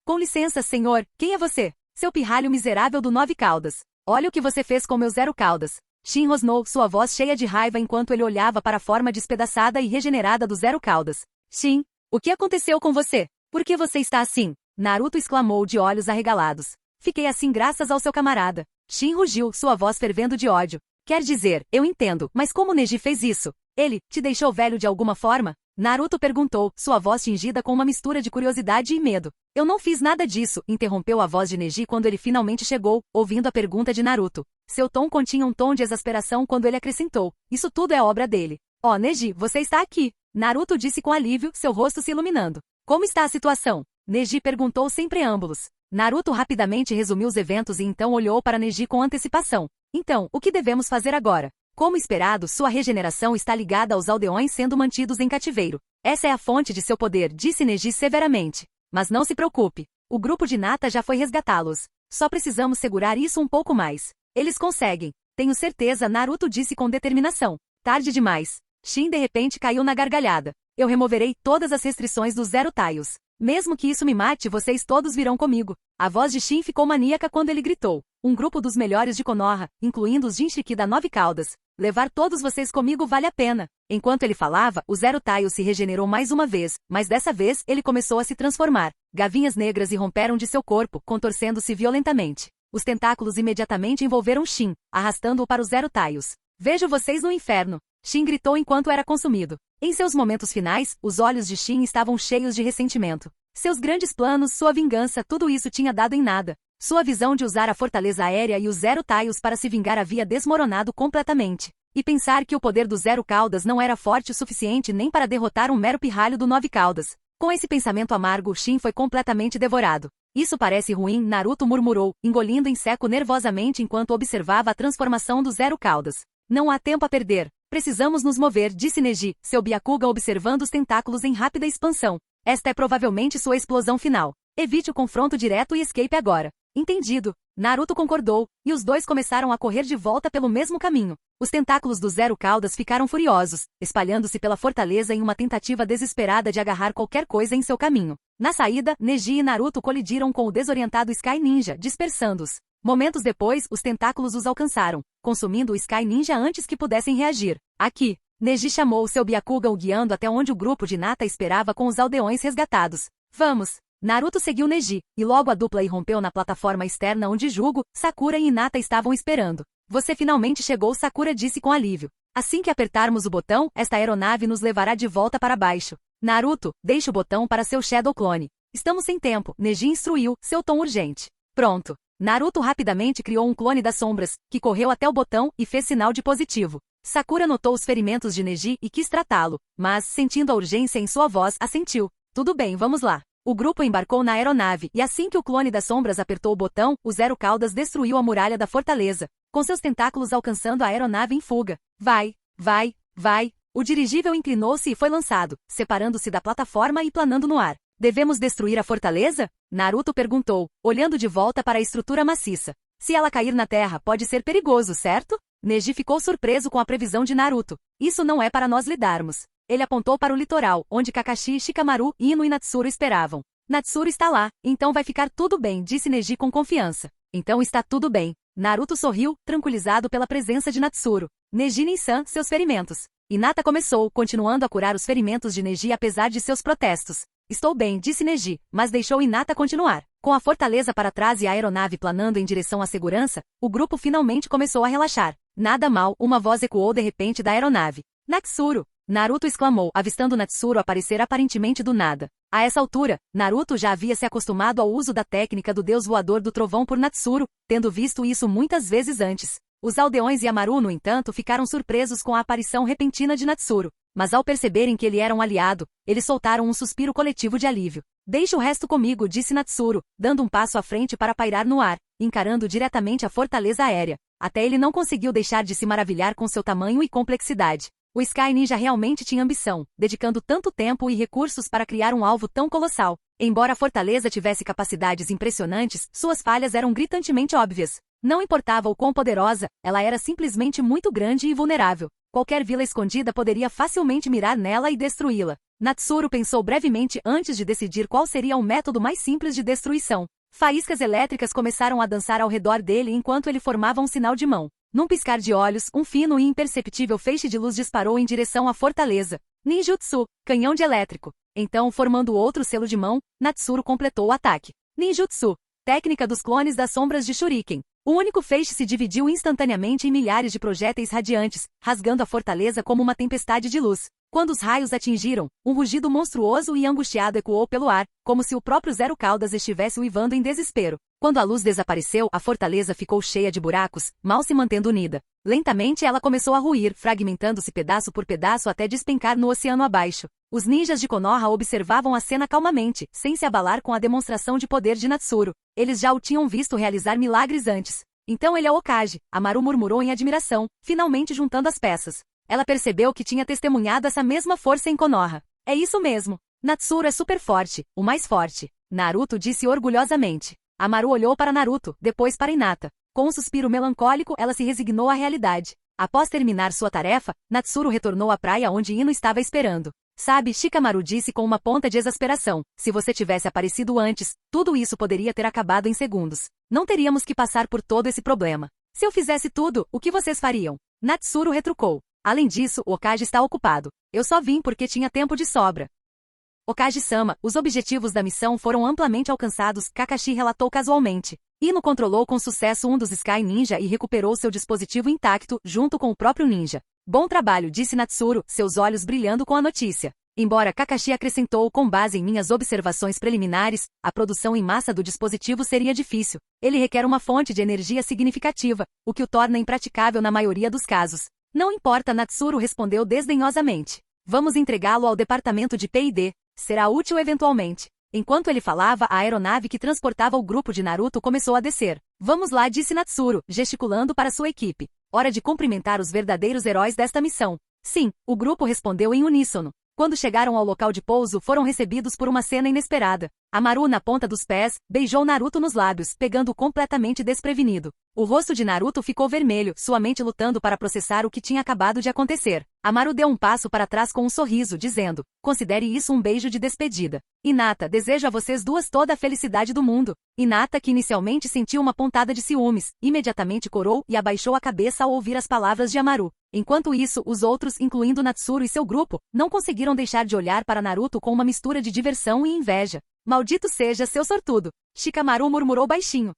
com licença, senhor, quem é você? Seu pirralho miserável do Nove Caudas. Olha o que você fez com meu Zero Caudas. Shin rosnou, sua voz cheia de raiva enquanto ele olhava para a forma despedaçada e regenerada do Zero Caudas. Shin, o que aconteceu com você? Por que você está assim? Naruto exclamou de olhos arregalados. Fiquei assim graças ao seu camarada. Shin rugiu, sua voz fervendo de ódio. Quer dizer, eu entendo, mas como Neji fez isso? Ele te deixou velho de alguma forma? Naruto perguntou, sua voz tingida com uma mistura de curiosidade e medo. Eu não fiz nada disso, interrompeu a voz de Neji quando ele finalmente chegou, ouvindo a pergunta de Naruto. Seu tom continha um tom de exasperação quando ele acrescentou. Isso tudo é obra dele. Neji, você está aqui. Naruto disse com alívio, seu rosto se iluminando. Como está a situação? Neji perguntou sem preâmbulos. Naruto rapidamente resumiu os eventos e então olhou para Neji com antecipação. Então, o que devemos fazer agora? Como esperado, sua regeneração está ligada aos aldeões sendo mantidos em cativeiro. Essa é a fonte de seu poder, disse Neji severamente. Mas não se preocupe. O grupo de Hinata já foi resgatá-los. Só precisamos segurar isso um pouco mais. Eles conseguem. Tenho certeza, Naruto disse com determinação. Tarde demais. Shin de repente caiu na gargalhada. Eu removerei todas as restrições dos Zero Taios. Mesmo que isso me mate, vocês todos virão comigo. A voz de Shin ficou maníaca quando ele gritou. Um grupo dos melhores de Konoha, incluindo os Jinchiki da 9 Caudas. Levar todos vocês comigo vale a pena. Enquanto ele falava, o Zero Taio se regenerou mais uma vez, mas dessa vez ele começou a se transformar. Gavinhas negras irromperam de seu corpo, contorcendo-se violentamente. Os tentáculos imediatamente envolveram Shin, arrastando-o para os Zero Taios. Vejo vocês no inferno. Shin gritou enquanto era consumido. Em seus momentos finais, os olhos de Shin estavam cheios de ressentimento. Seus grandes planos, sua vingança, tudo isso tinha dado em nada. Sua visão de usar a fortaleza aérea e os Zero Taios para se vingar havia desmoronado completamente. E pensar que o poder do Zero Caudas não era forte o suficiente nem para derrotar um mero pirralho do 9 Caudas. Com esse pensamento amargo, Shin foi completamente devorado. Isso parece ruim, Naruto murmurou, engolindo em seco nervosamente enquanto observava a transformação do Zero Caudas. Não há tempo a perder. Precisamos nos mover, disse Neji, seu Byakugan observando os tentáculos em rápida expansão. Esta é provavelmente sua explosão final. Evite o confronto direto e escape agora. Entendido. Naruto concordou, e os dois começaram a correr de volta pelo mesmo caminho. Os tentáculos do Zero Caudas ficaram furiosos, espalhando-se pela fortaleza em uma tentativa desesperada de agarrar qualquer coisa em seu caminho. Na saída, Neji e Naruto colidiram com o desorientado Sky Ninja, dispersando-os. Momentos depois, os tentáculos os alcançaram, consumindo o Sky Ninja antes que pudessem reagir. Aqui, Neji chamou seu Byakugan o guiando até onde o grupo de Hinata esperava com os aldeões resgatados. Vamos! Naruto seguiu Neji, e logo a dupla irrompeu na plataforma externa onde Jugo, Sakura e Hinata estavam esperando. Você finalmente chegou, Sakura disse com alívio. Assim que apertarmos o botão, esta aeronave nos levará de volta para baixo. Naruto, deixe o botão para seu Shadow Clone. Estamos sem tempo, Neji instruiu, seu tom urgente. Pronto. Naruto rapidamente criou um clone das sombras, que correu até o botão e fez sinal de positivo. Sakura notou os ferimentos de Neji e quis tratá-lo, mas, sentindo a urgência em sua voz, assentiu. Tudo bem, vamos lá. O grupo embarcou na aeronave, e assim que o clone das sombras apertou o botão, o Zero Caudas destruiu a muralha da fortaleza, com seus tentáculos alcançando a aeronave em fuga. Vai, vai, vai. O dirigível inclinou-se e foi lançado, separando-se da plataforma e planando no ar. Devemos destruir a fortaleza? Naruto perguntou, olhando de volta para a estrutura maciça. Se ela cair na terra, pode ser perigoso, certo? Neji ficou surpreso com a previsão de Naruto. Isso não é para nós lidarmos. Ele apontou para o litoral, onde Kakashi, Shikamaru, Ino e Natsuru esperavam. Natsuru está lá, então vai ficar tudo bem, disse Neji com confiança. Então está tudo bem. Naruto sorriu, tranquilizado pela presença de Natsuru. Neji Nin-san, seus ferimentos. Hinata começou, continuando a curar os ferimentos de Neji apesar de seus protestos. Estou bem, disse Neji, mas deixou Hinata continuar. Com a fortaleza para trás e a aeronave planando em direção à segurança, o grupo finalmente começou a relaxar. Nada mal, uma voz ecoou de repente da aeronave. Natsuru! Naruto exclamou, avistando Natsuru aparecer aparentemente do nada. A essa altura, Naruto já havia se acostumado ao uso da técnica do deus voador do trovão por Natsuru, tendo visto isso muitas vezes antes. Os aldeões e Amaru, no entanto, ficaram surpresos com a aparição repentina de Natsuru. Mas ao perceberem que ele era um aliado, eles soltaram um suspiro coletivo de alívio. Deixe o resto comigo, disse Natsuru, dando um passo à frente para pairar no ar, encarando diretamente a fortaleza aérea. Até ele não conseguiu deixar de se maravilhar com seu tamanho e complexidade. O Sky Ninja realmente tinha ambição, dedicando tanto tempo e recursos para criar um alvo tão colossal. Embora a fortaleza tivesse capacidades impressionantes, suas falhas eram gritantemente óbvias. Não importava o quão poderosa, ela era simplesmente muito grande e vulnerável. Qualquer vila escondida poderia facilmente mirar nela e destruí-la. Natsuru pensou brevemente antes de decidir qual seria o método mais simples de destruição. Faíscas elétricas começaram a dançar ao redor dele enquanto ele formava um sinal de mão. Num piscar de olhos, um fino e imperceptível feixe de luz disparou em direção à fortaleza. Ninjutsu, canhão de elétrico. Então, formando outro selo de mão, Natsuru completou o ataque. Ninjutsu, técnica dos clones das sombras de Shuriken. O único feixe se dividiu instantaneamente em milhares de projéteis radiantes, rasgando a fortaleza como uma tempestade de luz. Quando os raios atingiram, um rugido monstruoso e angustiado ecoou pelo ar, como se o próprio Zero Caudas estivesse uivando em desespero. Quando a luz desapareceu, a fortaleza ficou cheia de buracos, mal se mantendo unida. Lentamente ela começou a ruir, fragmentando-se pedaço por pedaço até despencar no oceano abaixo. Os ninjas de Konoha observavam a cena calmamente, sem se abalar com a demonstração de poder de Natsuru. Eles já o tinham visto realizar milagres antes. Então ele é o Hokage, Amaru murmurou em admiração, finalmente juntando as peças. Ela percebeu que tinha testemunhado essa mesma força em Konoha. É isso mesmo. Natsuru é super forte, o mais forte. Naruto disse orgulhosamente. Amaru olhou para Naruto, depois para Hinata. Com um suspiro melancólico, ela se resignou à realidade. Após terminar sua tarefa, Natsuru retornou à praia onde Ino estava esperando. Sabe, Shikamaru disse com uma ponta de exasperação. Se você tivesse aparecido antes, tudo isso poderia ter acabado em segundos. Não teríamos que passar por todo esse problema. Se eu fizesse tudo, o que vocês fariam? Natsuru retrucou. Além disso, o Okage está ocupado. Eu só vim porque tinha tempo de sobra. Okage-sama, os objetivos da missão foram amplamente alcançados, Kakashi relatou casualmente. Ino controlou com sucesso um dos Sky Ninja e recuperou seu dispositivo intacto, junto com o próprio ninja. Bom trabalho, disse Natsuru, seus olhos brilhando com a notícia. Embora Kakashi acrescentou com base em minhas observações preliminares, a produção em massa do dispositivo seria difícil. Ele requer uma fonte de energia significativa, o que o torna impraticável na maioria dos casos. Não importa, Natsuru respondeu desdenhosamente. Vamos entregá-lo ao departamento de P&D. Será útil eventualmente. Enquanto ele falava, a aeronave que transportava o grupo de Naruto começou a descer. Vamos lá, disse Natsuru, gesticulando para sua equipe. Hora de cumprimentar os verdadeiros heróis desta missão. Sim, o grupo respondeu em uníssono. Quando chegaram ao local de pouso, foram recebidos por uma cena inesperada. Amaru, na ponta dos pés, beijou Naruto nos lábios, pegando-o completamente desprevenido. O rosto de Naruto ficou vermelho, sua mente lutando para processar o que tinha acabado de acontecer. Amaru deu um passo para trás com um sorriso, dizendo, considere isso um beijo de despedida. Hinata, desejo a vocês duas toda a felicidade do mundo. Hinata, que inicialmente sentiu uma pontada de ciúmes, imediatamente corou e abaixou a cabeça ao ouvir as palavras de Amaru. Enquanto isso, os outros, incluindo Natsuru e seu grupo, não conseguiram deixar de olhar para Naruto com uma mistura de diversão e inveja. Maldito seja seu sortudo! Shikamaru murmurou baixinho.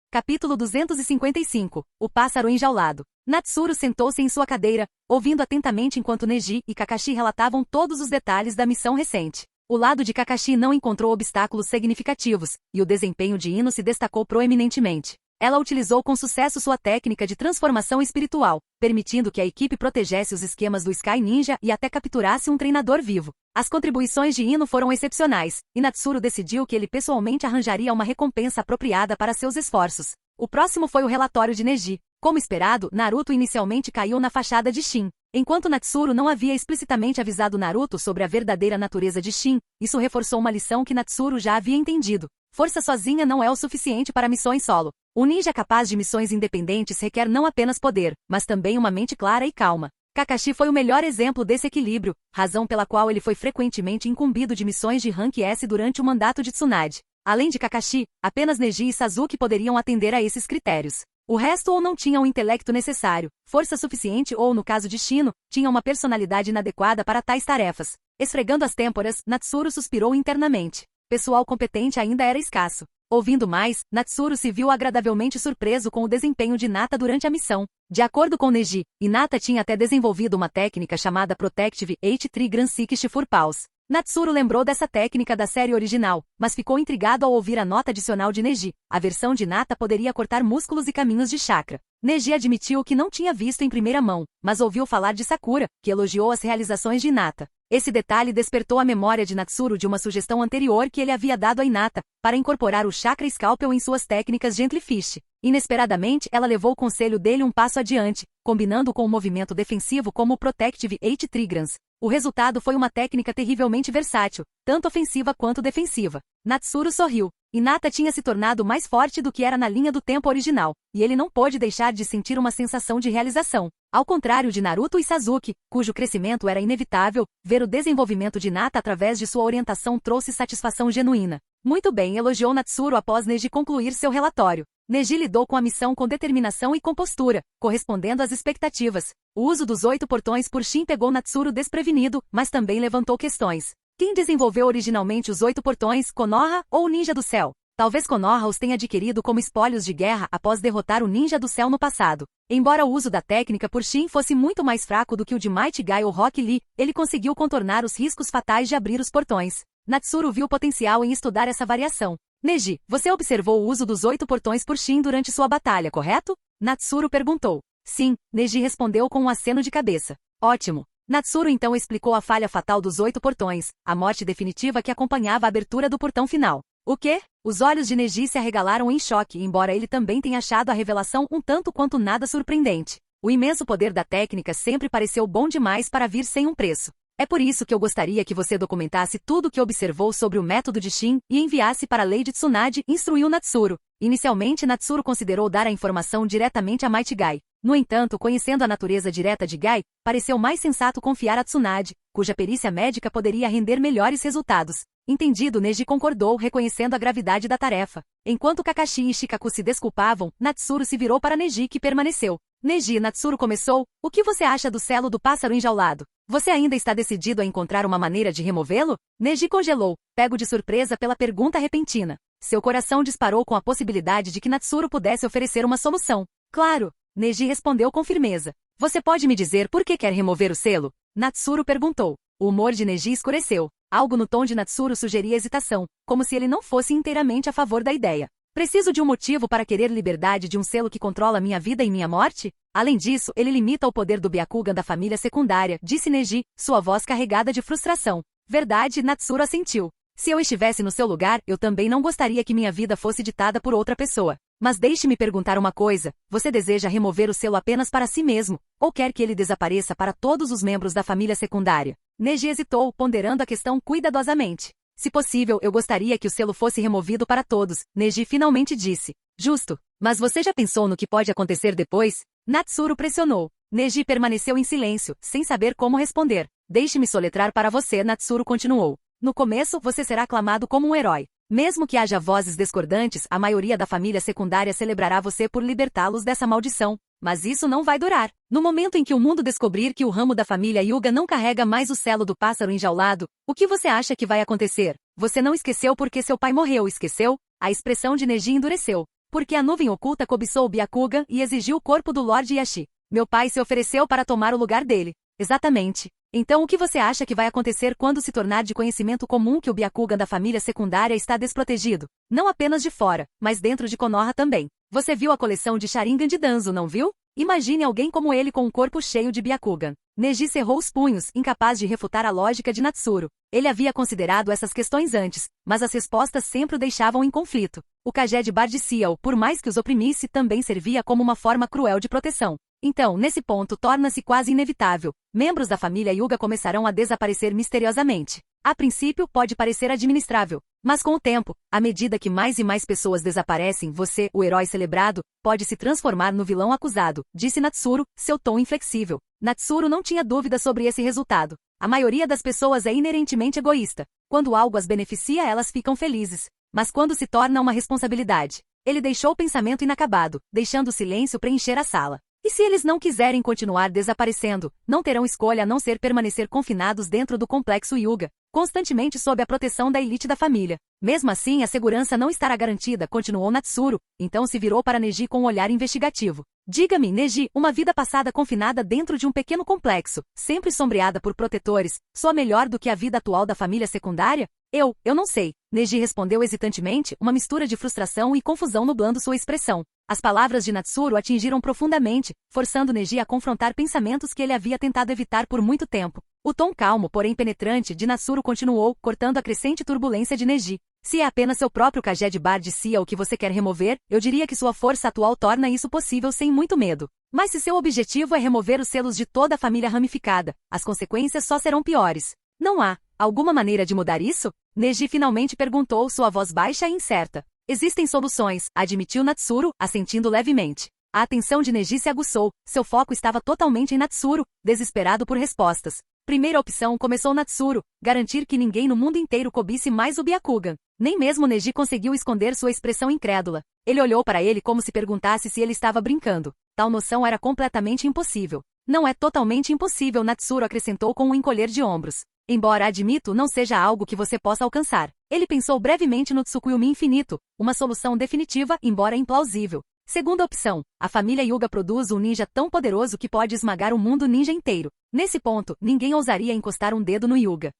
Capítulo 255. O pássaro enjaulado. Natsuru sentou-se em sua cadeira, ouvindo atentamente enquanto Neji e Kakashi relatavam todos os detalhes da missão recente. O lado de Kakashi não encontrou obstáculos significativos, e o desempenho de Ino se destacou proeminentemente. Ela utilizou com sucesso sua técnica de transformação espiritual, permitindo que a equipe protegesse os esquemas do Sky Ninja e até capturasse um treinador vivo. As contribuições de Ino foram excepcionais, e Natsuru decidiu que ele pessoalmente arranjaria uma recompensa apropriada para seus esforços. O próximo foi o relatório de Neji. Como esperado, Naruto inicialmente caiu na fachada de Shin. Enquanto Natsuru não havia explicitamente avisado Naruto sobre a verdadeira natureza de Shin, isso reforçou uma lição que Natsuru já havia entendido. Força sozinha não é o suficiente para missões solo. Um ninja capaz de missões independentes requer não apenas poder, mas também uma mente clara e calma. Kakashi foi o melhor exemplo desse equilíbrio, razão pela qual ele foi frequentemente incumbido de missões de Rank S durante o mandato de Tsunade. Além de Kakashi, apenas Neji e Sasuke poderiam atender a esses critérios. O resto ou não tinha o intelecto necessário, força suficiente ou, no caso de Shino, tinha uma personalidade inadequada para tais tarefas. Esfregando as têmporas, Natsuru suspirou internamente. Pessoal competente ainda era escasso. Ouvindo mais, Natsuru se viu agradavelmente surpreso com o desempenho de Hinata durante a missão. De acordo com Neji, Hinata tinha até desenvolvido uma técnica chamada Protective H3 Grand Six Furpaws. Natsuru lembrou dessa técnica da série original, mas ficou intrigado ao ouvir a nota adicional de Neji. A versão de Hinata poderia cortar músculos e caminhos de chakra. Neji admitiu que não tinha visto em primeira mão, mas ouviu falar de Sakura, que elogiou as realizações de Hinata. Esse detalhe despertou a memória de Natsuru de uma sugestão anterior que ele havia dado a Hinata, para incorporar o chakra Scalpel em suas técnicas Gentlefish. Inesperadamente, ela levou o conselho dele um passo adiante, combinando com o movimento defensivo como o Protective H3 Grans. O resultado foi uma técnica terrivelmente versátil, tanto ofensiva quanto defensiva. Natsuru sorriu. Hinata tinha se tornado mais forte do que era na linha do tempo original, e ele não pôde deixar de sentir uma sensação de realização. Ao contrário de Naruto e Sasuke, cujo crescimento era inevitável, ver o desenvolvimento de Hinata através de sua orientação trouxe satisfação genuína. Muito bem, elogiou Natsuru após Neji concluir seu relatório. Neji lidou com a missão com determinação e compostura, correspondendo às expectativas. O uso dos 8 portões por Shin pegou Natsuru desprevenido, mas também levantou questões. Quem desenvolveu originalmente os 8 portões, Konoha ou o Ninja do Céu? Talvez Konoha os tenha adquirido como espólios de guerra após derrotar o Ninja do Céu no passado. Embora o uso da técnica por Shin fosse muito mais fraco do que o de Might Guy ou Rock Lee, ele conseguiu contornar os riscos fatais de abrir os portões. Natsuru viu potencial em estudar essa variação. Neji, você observou o uso dos 8 portões por Shin durante sua batalha, correto? Natsuru perguntou. Sim, Neji respondeu com um aceno de cabeça. Ótimo. Natsuru então explicou a falha fatal dos 8 portões, a morte definitiva que acompanhava a abertura do portão final. O quê? Os olhos de Neji se arregalaram em choque, embora ele também tenha achado a revelação um tanto quanto nada surpreendente. O imenso poder da técnica sempre pareceu bom demais para vir sem um preço. É por isso que eu gostaria que você documentasse tudo o que observou sobre o método de Shin e enviasse para a Lady Tsunade, instruiu Natsuru. Inicialmente Natsuru considerou dar a informação diretamente a Might Guy. No entanto, conhecendo a natureza direta de Guy, pareceu mais sensato confiar a Tsunade, cuja perícia médica poderia render melhores resultados. Entendido, Neji concordou, reconhecendo a gravidade da tarefa. Enquanto Kakashi e Shikaku se desculpavam, Natsuru se virou para Neji, que permaneceu. Neji, Natsuru começou, o que você acha do selo do pássaro enjaulado? Você ainda está decidido a encontrar uma maneira de removê-lo? Neji congelou, pego de surpresa pela pergunta repentina. Seu coração disparou com a possibilidade de que Natsuru pudesse oferecer uma solução. Claro, Neji respondeu com firmeza. Você pode me dizer por que quer remover o selo? Natsuru perguntou. O humor de Neji escureceu. Algo no tom de Natsuru sugeria hesitação, como se ele não fosse inteiramente a favor da ideia. Preciso de um motivo para querer liberdade de um selo que controla minha vida e minha morte? Além disso, ele limita o poder do Byakugan da família secundária, disse Neji, sua voz carregada de frustração. Verdade, Natsuru assentiu. Se eu estivesse no seu lugar, eu também não gostaria que minha vida fosse ditada por outra pessoa. Mas deixe-me perguntar uma coisa, você deseja remover o selo apenas para si mesmo, ou quer que ele desapareça para todos os membros da família secundária? Neji hesitou, ponderando a questão cuidadosamente. Se possível, eu gostaria que o selo fosse removido para todos, Neji finalmente disse. Justo. Mas você já pensou no que pode acontecer depois? Natsuru pressionou. Neji permaneceu em silêncio, sem saber como responder. Deixe-me soletrar para você, Natsuru continuou. No começo, você será aclamado como um herói. Mesmo que haja vozes discordantes, a maioria da família secundária celebrará você por libertá-los dessa maldição. Mas isso não vai durar. No momento em que o mundo descobrir que o ramo da família Hyuga não carrega mais o selo do pássaro enjaulado, o que você acha que vai acontecer? Você não esqueceu porque seu pai morreu, esqueceu? A expressão de Neji endureceu. Porque a nuvem oculta cobiçou o Byakugan e exigiu o corpo do Lord Yashi. Meu pai se ofereceu para tomar o lugar dele. Exatamente. Então o que você acha que vai acontecer quando se tornar de conhecimento comum que o Byakugan da família secundária está desprotegido? Não apenas de fora, mas dentro de Konoha também. Você viu a coleção de Sharingan de Danzo, não viu? Imagine alguém como ele com um corpo cheio de Byakugan. Neji cerrou os punhos, incapaz de refutar a lógica de Natsuru. Ele havia considerado essas questões antes, mas as respostas sempre o deixavam em conflito. O Kaged Bardissial, por mais que os oprimisse, também servia como uma forma cruel de proteção. Então, nesse ponto torna-se quase inevitável. Membros da família Hyuga começarão a desaparecer misteriosamente. A princípio, pode parecer administrável. Mas com o tempo, à medida que mais e mais pessoas desaparecem, você, o herói celebrado, pode se transformar no vilão acusado, disse Natsuru, seu tom inflexível. Natsuru não tinha dúvida sobre esse resultado. A maioria das pessoas é inerentemente egoísta. Quando algo as beneficia, elas ficam felizes. Mas quando se torna uma responsabilidade, ele deixou o pensamento inacabado, deixando o silêncio preencher a sala. E se eles não quiserem continuar desaparecendo, não terão escolha a não ser permanecer confinados dentro do complexo Hyuga, constantemente sob a proteção da elite da família. Mesmo assim, a segurança não estará garantida, continuou Natsuru, então se virou para Neji com um olhar investigativo. Diga-me, Neji, uma vida passada confinada dentro de um pequeno complexo, sempre sombreada por protetores, soa melhor do que a vida atual da família secundária? Eu não sei. Neji respondeu hesitantemente, uma mistura de frustração e confusão nublando sua expressão. As palavras de Natsuru atingiram profundamente, forçando Neji a confrontar pensamentos que ele havia tentado evitar por muito tempo. O tom calmo, porém penetrante, de Natsuru continuou, cortando a crescente turbulência de Neji. Se é apenas seu próprio Kaged Bardissial o que você quer remover, eu diria que sua força atual torna isso possível sem muito medo. Mas se seu objetivo é remover os selos de toda a família ramificada, as consequências só serão piores. Não há alguma maneira de mudar isso? Neji finalmente perguntou, sua voz baixa e incerta. Existem soluções, admitiu Natsuru, assentindo levemente. A atenção de Neji se aguçou, seu foco estava totalmente em Natsuru, desesperado por respostas. Primeira opção, começou Natsuru, garantir que ninguém no mundo inteiro cobice mais o Byakugan. Nem mesmo Neji conseguiu esconder sua expressão incrédula. Ele olhou para ele como se perguntasse se ele estava brincando. Tal noção era completamente impossível. Não é totalmente impossível, Natsuru acrescentou com um encolher de ombros. Embora, admito, não seja algo que você possa alcançar. Ele pensou brevemente no Tsukuyomi infinito, uma solução definitiva, embora implausível. Segunda opção, a família Hyuga produz um ninja tão poderoso que pode esmagar o mundo ninja inteiro. Nesse ponto, ninguém ousaria encostar um dedo no Hyuga.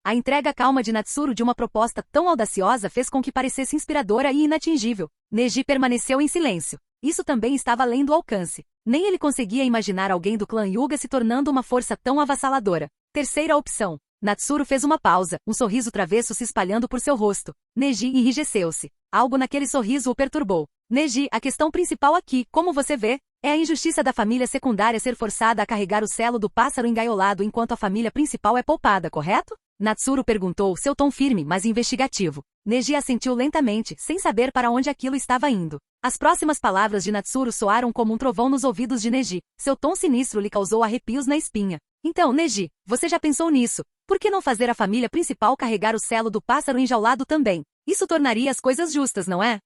A entrega calma de Natsuru de uma proposta tão audaciosa fez com que parecesse inspiradora e inatingível. Neji permaneceu em silêncio. Isso também estava além do alcance. Nem ele conseguia imaginar alguém do clã Hyuga se tornando uma força tão avassaladora. Terceira opção. Natsuru fez uma pausa, um sorriso travesso se espalhando por seu rosto. Neji enrijeceu-se. Algo naquele sorriso o perturbou. Neji, a questão principal aqui, como você vê, É a injustiça da família secundária ser forçada a carregar o selo do pássaro engaiolado enquanto a família principal é poupada, correto? Natsuru perguntou, seu tom firme, mas investigativo. Neji assentiu lentamente, sem saber para onde aquilo estava indo. As próximas palavras de Natsuru soaram como um trovão nos ouvidos de Neji. Seu tom sinistro lhe causou arrepios na espinha. Então, Neji, você já pensou nisso? Por que não fazer a família principal carregar o selo do pássaro enjaulado também? Isso tornaria as coisas justas, não é?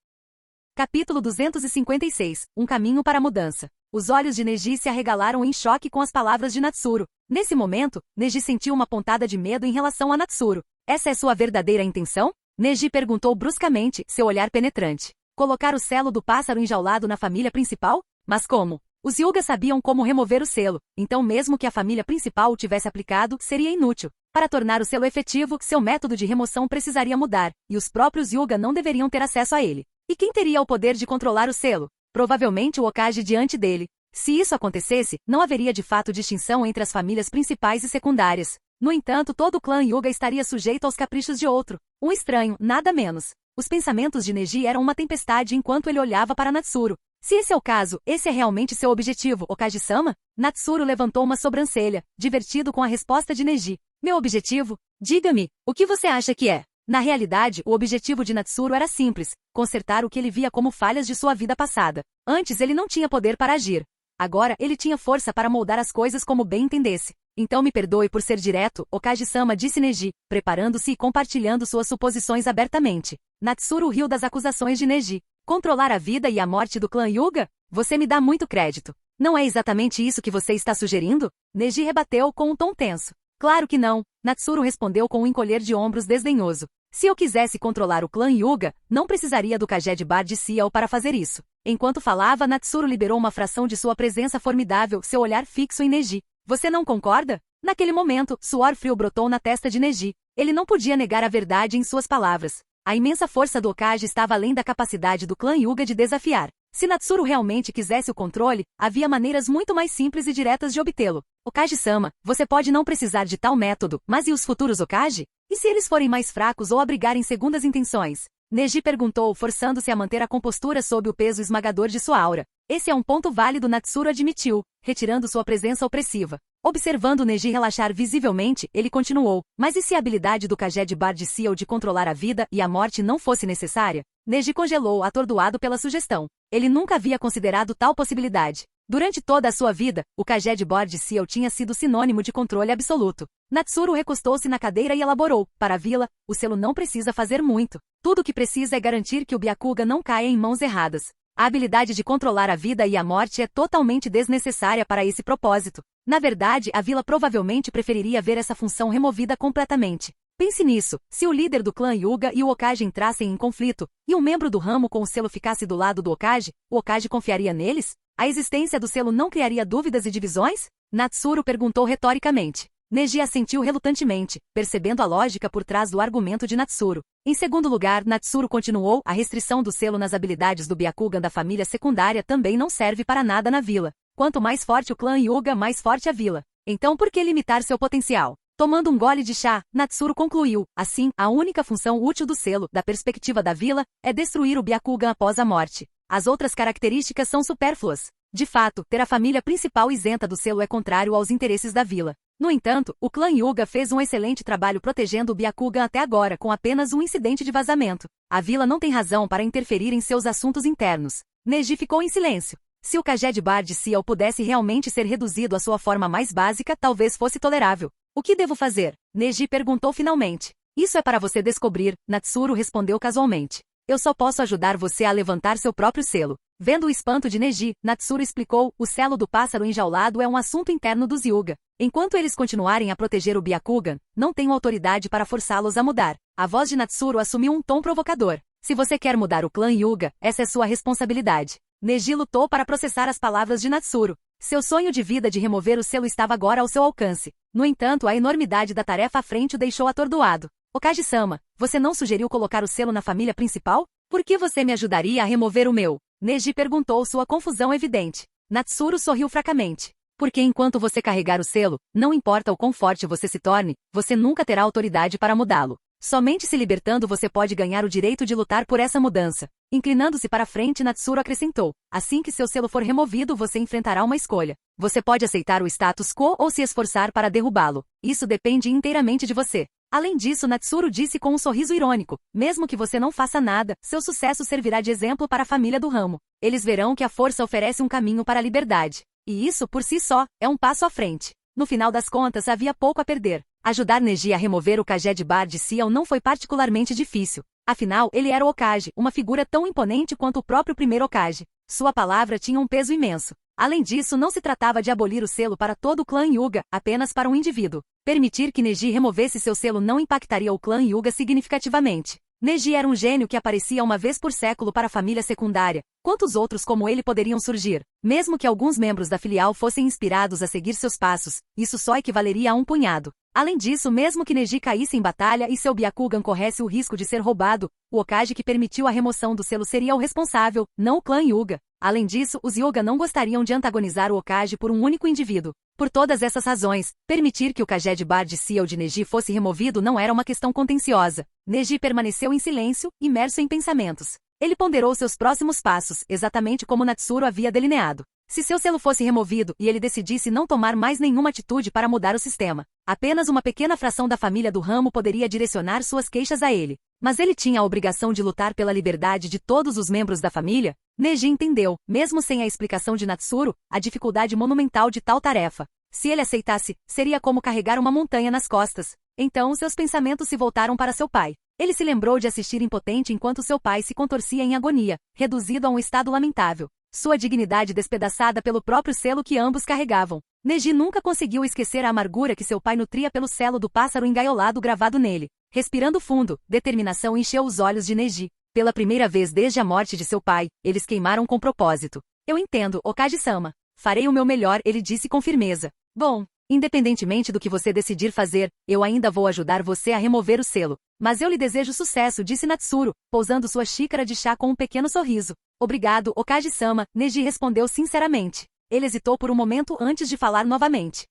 Capítulo 256. Um caminho para a mudança. Os olhos de Neji se arregalaram em choque com as palavras de Natsuru. Nesse momento, Neji sentiu uma pontada de medo em relação a Natsuru. Essa é sua verdadeira intenção? Neji perguntou bruscamente, seu olhar penetrante. Colocar o selo do pássaro enjaulado na família principal? Mas como? Os Hyuga sabiam como remover o selo, então mesmo que a família principal o tivesse aplicado, seria inútil. Para tornar o selo efetivo, seu método de remoção precisaria mudar, e os próprios Hyuga não deveriam ter acesso a ele. E quem teria o poder de controlar o selo? Provavelmente o Hokage diante dele. Se isso acontecesse, não haveria de fato distinção entre as famílias principais e secundárias. No entanto, todo o clã Hyuga estaria sujeito aos caprichos de outro. Um estranho, nada menos. Os pensamentos de Neji eram uma tempestade enquanto ele olhava para Natsuru. Se esse é o caso, esse é realmente seu objetivo, Hokage-sama? Natsuru levantou uma sobrancelha, divertido com a resposta de Neji. Meu objetivo? Diga-me, o que você acha que é? Na realidade, o objetivo de Natsuru era simples, consertar o que ele via como falhas de sua vida passada. Antes ele não tinha poder para agir. Agora ele tinha força para moldar as coisas como bem entendesse. Então me perdoe por ser direto, Hokage-sama, disse Neji, preparando-se e compartilhando suas suposições abertamente. Natsuru riu das acusações de Neji. Controlar a vida e a morte do clã Hyuga? Você me dá muito crédito. Não é exatamente isso que você está sugerindo? Neji rebateu com um tom tenso. Claro que não, Natsuru respondeu com um encolher de ombros desdenhoso. Se eu quisesse controlar o clã Hyuga, não precisaria do Kaged Bard Ciel para fazer isso. Enquanto falava, Natsuru liberou uma fração de sua presença formidável, seu olhar fixo em Neji. Você não concorda? Naquele momento, suor frio brotou na testa de Neji. Ele não podia negar a verdade em suas palavras. A imensa força do Hokage estava além da capacidade do clã Hyuga de desafiar. Se Natsuru realmente quisesse o controle, havia maneiras muito mais simples e diretas de obtê-lo. Hokage-sama, você pode não precisar de tal método, mas e os futuros Hokage? E se eles forem mais fracos ou abrigarem segundas intenções? Neji perguntou, forçando-se a manter a compostura sob o peso esmagador de sua aura. Esse é um ponto válido, Natsuru admitiu, retirando sua presença opressiva. Observando Neji relaxar visivelmente, ele continuou, mas e se a habilidade do Kaged Bard Ciel de controlar a vida e a morte não fosse necessária? Neji congelou, atordoado pela sugestão. Ele nunca havia considerado tal possibilidade. Durante toda a sua vida, o Kaged Bard Ciel tinha sido sinônimo de controle absoluto. Natsuru recostou-se na cadeira e elaborou. Para a vila, o selo não precisa fazer muito. Tudo o que precisa é garantir que o Byakugan não caia em mãos erradas. A habilidade de controlar a vida e a morte é totalmente desnecessária para esse propósito. Na verdade, a vila provavelmente preferiria ver essa função removida completamente. Pense nisso, se o líder do clã Hyuga e o Hokage entrassem em conflito, e um membro do ramo com o selo ficasse do lado do Hokage, o Hokage confiaria neles? A existência do selo não criaria dúvidas e divisões? Natsuru perguntou retoricamente. Neji assentiu relutantemente, percebendo a lógica por trás do argumento de Natsuru. Em segundo lugar, Natsuru continuou, a restrição do selo nas habilidades do Byakugan da família secundária também não serve para nada na vila. Quanto mais forte o clã Hyuga, mais forte a vila. Então por que limitar seu potencial? Tomando um gole de chá, Natsuru concluiu, assim, a única função útil do selo, da perspectiva da vila, é destruir o Byakugan após a morte. As outras características são supérfluas. De fato, ter a família principal isenta do selo é contrário aos interesses da vila. No entanto, o clã Hyuga fez um excelente trabalho protegendo o Byakugan até agora com apenas um incidente de vazamento. A vila não tem razão para interferir em seus assuntos internos. Neji ficou em silêncio. Se o Kaged Bard Ciel pudesse realmente ser reduzido à sua forma mais básica, talvez fosse tolerável. O que devo fazer? Neji perguntou finalmente. Isso é para você descobrir, Natsuru respondeu casualmente. Eu só posso ajudar você a levantar seu próprio selo. Vendo o espanto de Neji, Natsuru explicou, o selo do pássaro enjaulado é um assunto interno dos Hyuga. Enquanto eles continuarem a proteger o Byakugan, não tenho autoridade para forçá-los a mudar. A voz de Natsuru assumiu um tom provocador. Se você quer mudar o clã Hyuga, essa é sua responsabilidade. Neji lutou para processar as palavras de Natsuru. Seu sonho de vida de remover o selo estava agora ao seu alcance. No entanto, a enormidade da tarefa à frente o deixou atordoado. Hokage-sama, você não sugeriu colocar o selo na família principal? Por que você me ajudaria a remover o meu? Neji perguntou, sua confusão evidente. Natsuru sorriu fracamente. Porque enquanto você carregar o selo, não importa o quão forte você se torne, você nunca terá autoridade para mudá-lo. Somente se libertando você pode ganhar o direito de lutar por essa mudança. Inclinando-se para frente, Natsuru acrescentou: assim que seu selo for removido, você enfrentará uma escolha. Você pode aceitar o status quo ou se esforçar para derrubá-lo. Isso depende inteiramente de você. Além disso, Natsuru disse com um sorriso irônico: mesmo que você não faça nada, seu sucesso servirá de exemplo para a família do ramo. Eles verão que a força oferece um caminho para a liberdade. E isso, por si só, é um passo à frente. No final das contas, havia pouco a perder. Ajudar Neji a remover o Kaged Bar de Ciel não foi particularmente difícil. Afinal, ele era o Hokage, uma figura tão imponente quanto o próprio primeiro Hokage. Sua palavra tinha um peso imenso. Além disso, não se tratava de abolir o selo para todo o clã Hyuga, apenas para um indivíduo. Permitir que Neji removesse seu selo não impactaria o clã Hyuga significativamente. Neji era um gênio que aparecia uma vez por século para a família secundária. Quantos outros como ele poderiam surgir? Mesmo que alguns membros da filial fossem inspirados a seguir seus passos, isso só equivaleria a um punhado. Além disso, mesmo que Neji caísse em batalha e seu Byakugan corresse o risco de ser roubado, o Hokage que permitiu a remoção do selo seria o responsável, não o clã Hyuga. Além disso, os Hyuga não gostariam de antagonizar o Hokage por um único indivíduo. Por todas essas razões, permitir que o Kaged Bar de Ciel de Neji fosse removido não era uma questão contenciosa. Neji permaneceu em silêncio, imerso em pensamentos. Ele ponderou seus próximos passos, exatamente como Natsuru havia delineado. Se seu selo fosse removido e ele decidisse não tomar mais nenhuma atitude para mudar o sistema, apenas uma pequena fração da família do ramo poderia direcionar suas queixas a ele. Mas ele tinha a obrigação de lutar pela liberdade de todos os membros da família. Neji entendeu, mesmo sem a explicação de Natsuru, a dificuldade monumental de tal tarefa. Se ele aceitasse, seria como carregar uma montanha nas costas. Então seus pensamentos se voltaram para seu pai. Ele se lembrou de assistir impotente enquanto seu pai se contorcia em agonia, reduzido a um estado lamentável. Sua dignidade despedaçada pelo próprio selo que ambos carregavam. Neji nunca conseguiu esquecer a amargura que seu pai nutria pelo selo do pássaro engaiolado gravado nele. Respirando fundo, determinação encheu os olhos de Neji. Pela primeira vez desde a morte de seu pai, eles queimaram com propósito. Eu entendo, Hokage-sama. Farei o meu melhor, ele disse com firmeza. Bom, independentemente do que você decidir fazer, eu ainda vou ajudar você a remover o selo. Mas eu lhe desejo sucesso, disse Natsuru, pousando sua xícara de chá com um pequeno sorriso. Obrigado, Hokage-sama, Neji respondeu sinceramente. Ele hesitou por um momento antes de falar novamente.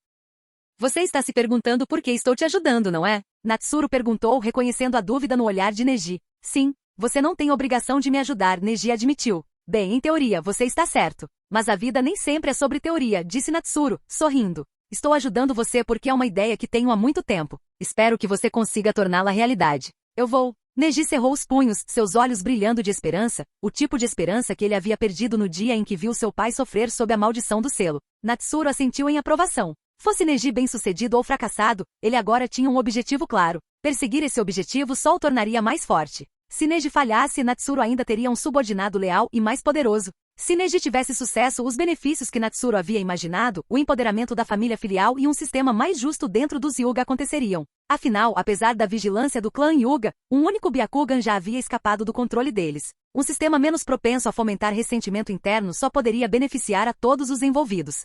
Você está se perguntando por que estou te ajudando, não é? Natsuru perguntou, reconhecendo a dúvida no olhar de Neji. Sim, você não tem obrigação de me ajudar, Neji admitiu. Bem, em teoria, você está certo. Mas a vida nem sempre é sobre teoria, disse Natsuru, sorrindo. Estou ajudando você porque é uma ideia que tenho há muito tempo. Espero que você consiga torná-la realidade. Eu vou. Neji cerrou os punhos, seus olhos brilhando de esperança, o tipo de esperança que ele havia perdido no dia em que viu seu pai sofrer sob a maldição do selo. Natsuru assentiu em aprovação. Fosse Neji bem-sucedido ou fracassado, ele agora tinha um objetivo claro. Perseguir esse objetivo só o tornaria mais forte. Se Neji falhasse, Natsuru ainda teria um subordinado leal e mais poderoso. Se Neji tivesse sucesso, os benefícios que Natsuru havia imaginado, o empoderamento da família filial e um sistema mais justo dentro dos Hyuga aconteceriam. Afinal, apesar da vigilância do clã Hyuga, um único Byakugan já havia escapado do controle deles. Um sistema menos propenso a fomentar ressentimento interno só poderia beneficiar a todos os envolvidos.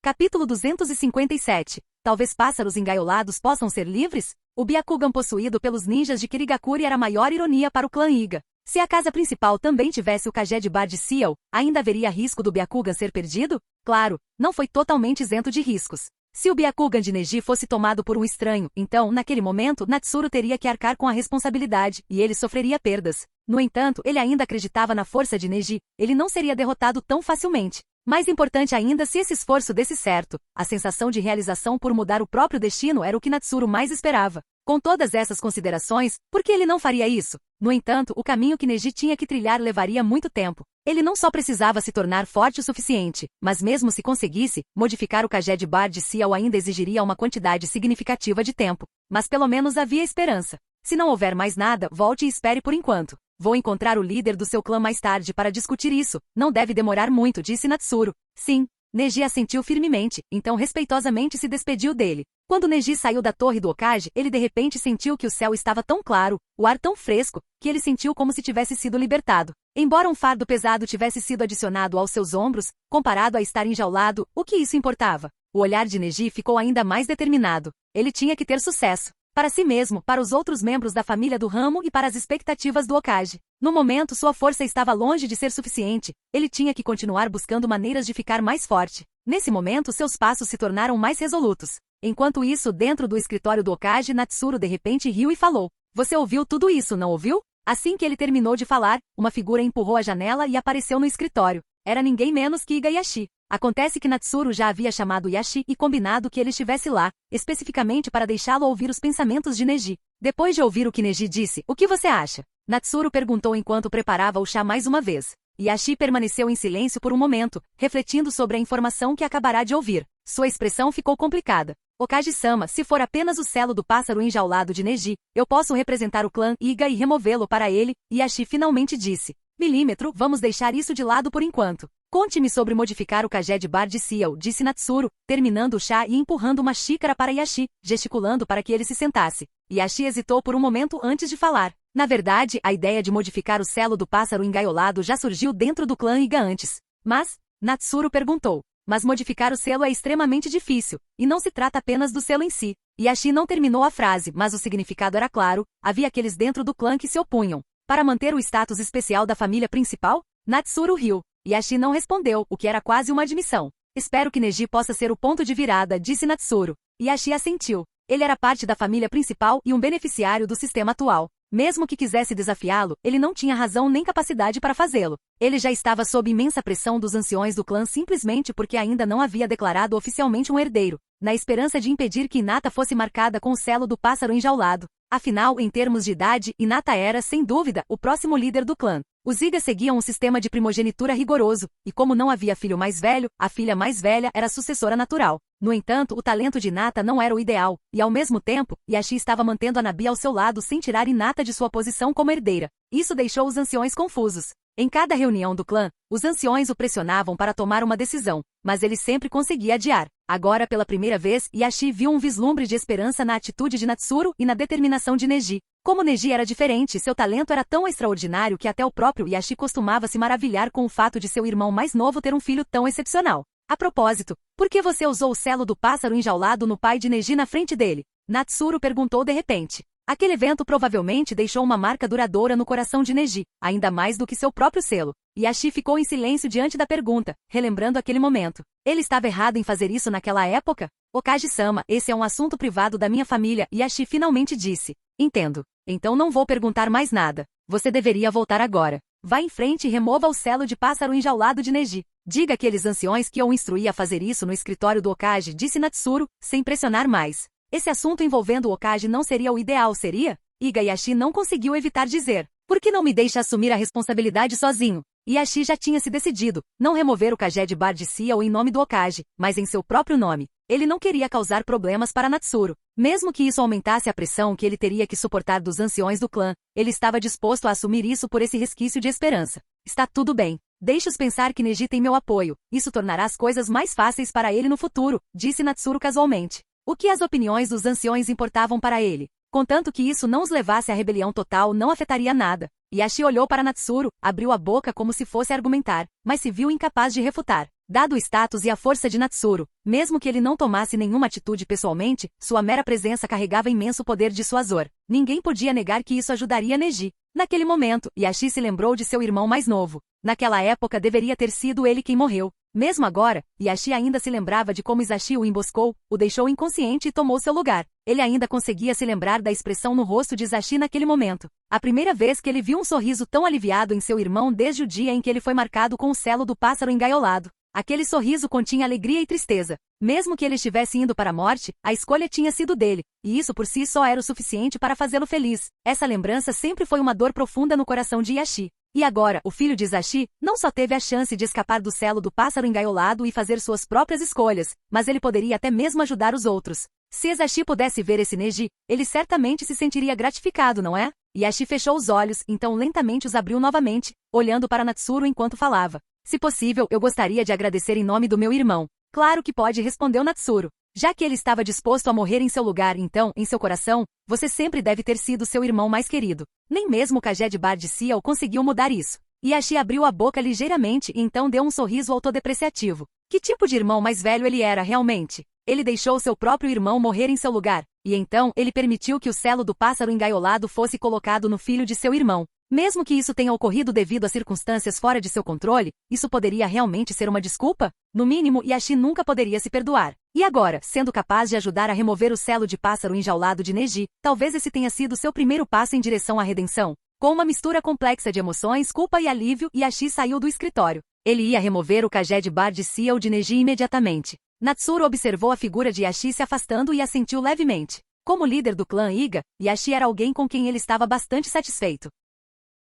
Capítulo 257. Talvez pássaros engaiolados possam ser livres? O Byakugan possuído pelos ninjas de Kirigakuri era a maior ironia para o clã Iga. Se a casa principal também tivesse o Kaged Bar de Ciel, ainda haveria risco do Byakugan ser perdido? Claro, não foi totalmente isento de riscos. Se o Byakugan de Neji fosse tomado por um estranho, então, naquele momento, Natsuru teria que arcar com a responsabilidade, e ele sofreria perdas. No entanto, ele ainda acreditava na força de Neji, ele não seria derrotado tão facilmente. Mais importante ainda, se esse esforço desse certo, a sensação de realização por mudar o próprio destino era o que Natsuru mais esperava. Com todas essas considerações, por que ele não faria isso? No entanto, o caminho que Neji tinha que trilhar levaria muito tempo. Ele não só precisava se tornar forte o suficiente, mas mesmo se conseguisse, modificar o Kaged Bar de Ciel ainda exigiria uma quantidade significativa de tempo. Mas pelo menos havia esperança. Se não houver mais nada, volte e espere por enquanto. Vou encontrar o líder do seu clã mais tarde para discutir isso. Não deve demorar muito, disse Natsuru. Sim. Neji assentiu firmemente, então respeitosamente se despediu dele. Quando Neji saiu da torre do Hokage, ele de repente sentiu que o céu estava tão claro, o ar tão fresco, que ele sentiu como se tivesse sido libertado. Embora um fardo pesado tivesse sido adicionado aos seus ombros, comparado a estar enjaulado, o que isso importava? O olhar de Neji ficou ainda mais determinado. Ele tinha que ter sucesso. Para si mesmo, para os outros membros da família do ramo e para as expectativas do Hokage. No momento, sua força estava longe de ser suficiente. Ele tinha que continuar buscando maneiras de ficar mais forte. Nesse momento, seus passos se tornaram mais resolutos. Enquanto isso, dentro do escritório do Hokage, Natsuru de repente riu e falou. Você ouviu tudo isso, não ouviu? Assim que ele terminou de falar, uma figura empurrou a janela e apareceu no escritório. Era ninguém menos que Iga Yashi. Acontece que Natsuru já havia chamado Yashi e combinado que ele estivesse lá, especificamente para deixá-lo ouvir os pensamentos de Neji. Depois de ouvir o que Neji disse, o que você acha? Natsuru perguntou enquanto preparava o chá mais uma vez. Yashi permaneceu em silêncio por um momento, refletindo sobre a informação que acabará de ouvir. Sua expressão ficou complicada. Okage-sama, se for apenas o selo do pássaro enjaulado de Neji, eu posso representar o clã Iga e removê-lo para ele, Yashi finalmente disse. Milímetro, vamos deixar isso de lado por enquanto. Conte-me sobre modificar o Kaged Bar de Ciel, disse Natsuru, terminando o chá e empurrando uma xícara para Yashi, gesticulando para que ele se sentasse. Yashi hesitou por um momento antes de falar. Na verdade, a ideia de modificar o selo do pássaro engaiolado já surgiu dentro do clã Iga antes. Mas, Natsuru perguntou. Mas modificar o selo é extremamente difícil, e não se trata apenas do selo em si. Yashi não terminou a frase, mas o significado era claro, havia aqueles dentro do clã que se opunham. Para manter o status especial da família principal? Natsuru riu. Yashi não respondeu, o que era quase uma admissão. Espero que Neji possa ser o ponto de virada, disse Natsuru. Yashi assentiu. Ele era parte da família principal e um beneficiário do sistema atual. Mesmo que quisesse desafiá-lo, ele não tinha razão nem capacidade para fazê-lo. Ele já estava sob imensa pressão dos anciões do clã simplesmente porque ainda não havia declarado oficialmente um herdeiro, na esperança de impedir que Hinata fosse marcada com o selo do pássaro enjaulado. Afinal, em termos de idade, Hinata era, sem dúvida, o próximo líder do clã. Os Iga seguiam um sistema de primogenitura rigoroso, e como não havia filho mais velho, a filha mais velha era a sucessora natural. No entanto, o talento de Hinata não era o ideal, e ao mesmo tempo, Yashi estava mantendo a Nabi ao seu lado sem tirar Hinata de sua posição como herdeira. Isso deixou os anciões confusos. Em cada reunião do clã, os anciões o pressionavam para tomar uma decisão, mas ele sempre conseguia adiar. Agora, pela primeira vez, Yashi viu um vislumbre de esperança na atitude de Natsuru e na determinação de Neji. Como Neji era diferente, seu talento era tão extraordinário que até o próprio Yashi costumava se maravilhar com o fato de seu irmão mais novo ter um filho tão excepcional. A propósito, por que você usou o selo do pássaro enjaulado no pai de Neji na frente dele? Natsuru perguntou de repente. Aquele evento provavelmente deixou uma marca duradoura no coração de Neji, ainda mais do que seu próprio selo. Yashi ficou em silêncio diante da pergunta, relembrando aquele momento. Ele estava errado em fazer isso naquela época? Okage-sama, esse é um assunto privado da minha família, Yashi finalmente disse. Entendo. Então não vou perguntar mais nada. Você deveria voltar agora. Vá em frente e remova o selo de pássaro enjaulado de Neji. Diga àqueles anciões que eu instruí a fazer isso no escritório do Okage, disse Natsuru, sem pressionar mais. Esse assunto envolvendo o Okage não seria o ideal, seria? Iga Yashi não conseguiu evitar dizer. Por que não me deixa assumir a responsabilidade sozinho? Yashi já tinha se decidido, não remover o Kaged Bar de Ciel em nome do Okage, mas em seu próprio nome. Ele não queria causar problemas para Natsuru. Mesmo que isso aumentasse a pressão que ele teria que suportar dos anciões do clã, ele estava disposto a assumir isso por esse resquício de esperança. Está tudo bem. Deixe-os pensar que Neji tem meu apoio. Isso tornará as coisas mais fáceis para ele no futuro, disse Natsuru casualmente. O que as opiniões dos anciões importavam para ele? Contanto que isso não os levasse à rebelião total, não afetaria nada. Yashi olhou para Natsuru, abriu a boca como se fosse argumentar, mas se viu incapaz de refutar. Dado o status e a força de Natsuru, mesmo que ele não tomasse nenhuma atitude pessoalmente, sua mera presença carregava imenso poder dissuasor. Ninguém podia negar que isso ajudaria Neji. Naquele momento, Yashi se lembrou de seu irmão mais novo. Naquela época deveria ter sido ele quem morreu. Mesmo agora, Yashi ainda se lembrava de como Izashi o emboscou, o deixou inconsciente e tomou seu lugar. Ele ainda conseguia se lembrar da expressão no rosto de Izashi naquele momento. A primeira vez que ele viu um sorriso tão aliviado em seu irmão desde o dia em que ele foi marcado com o selo do pássaro engaiolado. Aquele sorriso continha alegria e tristeza. Mesmo que ele estivesse indo para a morte, a escolha tinha sido dele, e isso por si só era o suficiente para fazê-lo feliz. Essa lembrança sempre foi uma dor profunda no coração de Yashi. E agora, o filho de Izashi não só teve a chance de escapar do selo do pássaro engaiolado e fazer suas próprias escolhas, mas ele poderia até mesmo ajudar os outros. Se Izashi pudesse ver esse Neji, ele certamente se sentiria gratificado, não é? Yashi fechou os olhos, então lentamente os abriu novamente, olhando para Natsuru enquanto falava. Se possível, eu gostaria de agradecer em nome do meu irmão. Claro que pode, respondeu Natsuru. Já que ele estava disposto a morrer em seu lugar, então, em seu coração, você sempre deve ter sido seu irmão mais querido. Nem mesmo o Kaged Bar de Ciel conseguiu mudar isso. Yashi abriu a boca ligeiramente e então deu um sorriso autodepreciativo. Que tipo de irmão mais velho ele era realmente? Ele deixou seu próprio irmão morrer em seu lugar, e então ele permitiu que o selo do pássaro engaiolado fosse colocado no filho de seu irmão. Mesmo que isso tenha ocorrido devido a circunstâncias fora de seu controle, isso poderia realmente ser uma desculpa? No mínimo, Yashi nunca poderia se perdoar. E agora, sendo capaz de ajudar a remover o selo de pássaro enjaulado de Neji, talvez esse tenha sido seu primeiro passo em direção à redenção. Com uma mistura complexa de emoções, culpa e alívio, Yashi saiu do escritório. Ele ia remover o Kaged Bar de Seal de Neji imediatamente. Natsuru observou a figura de Yashi se afastando e assentiu levemente. Como líder do clã Iga, Yashi era alguém com quem ele estava bastante satisfeito.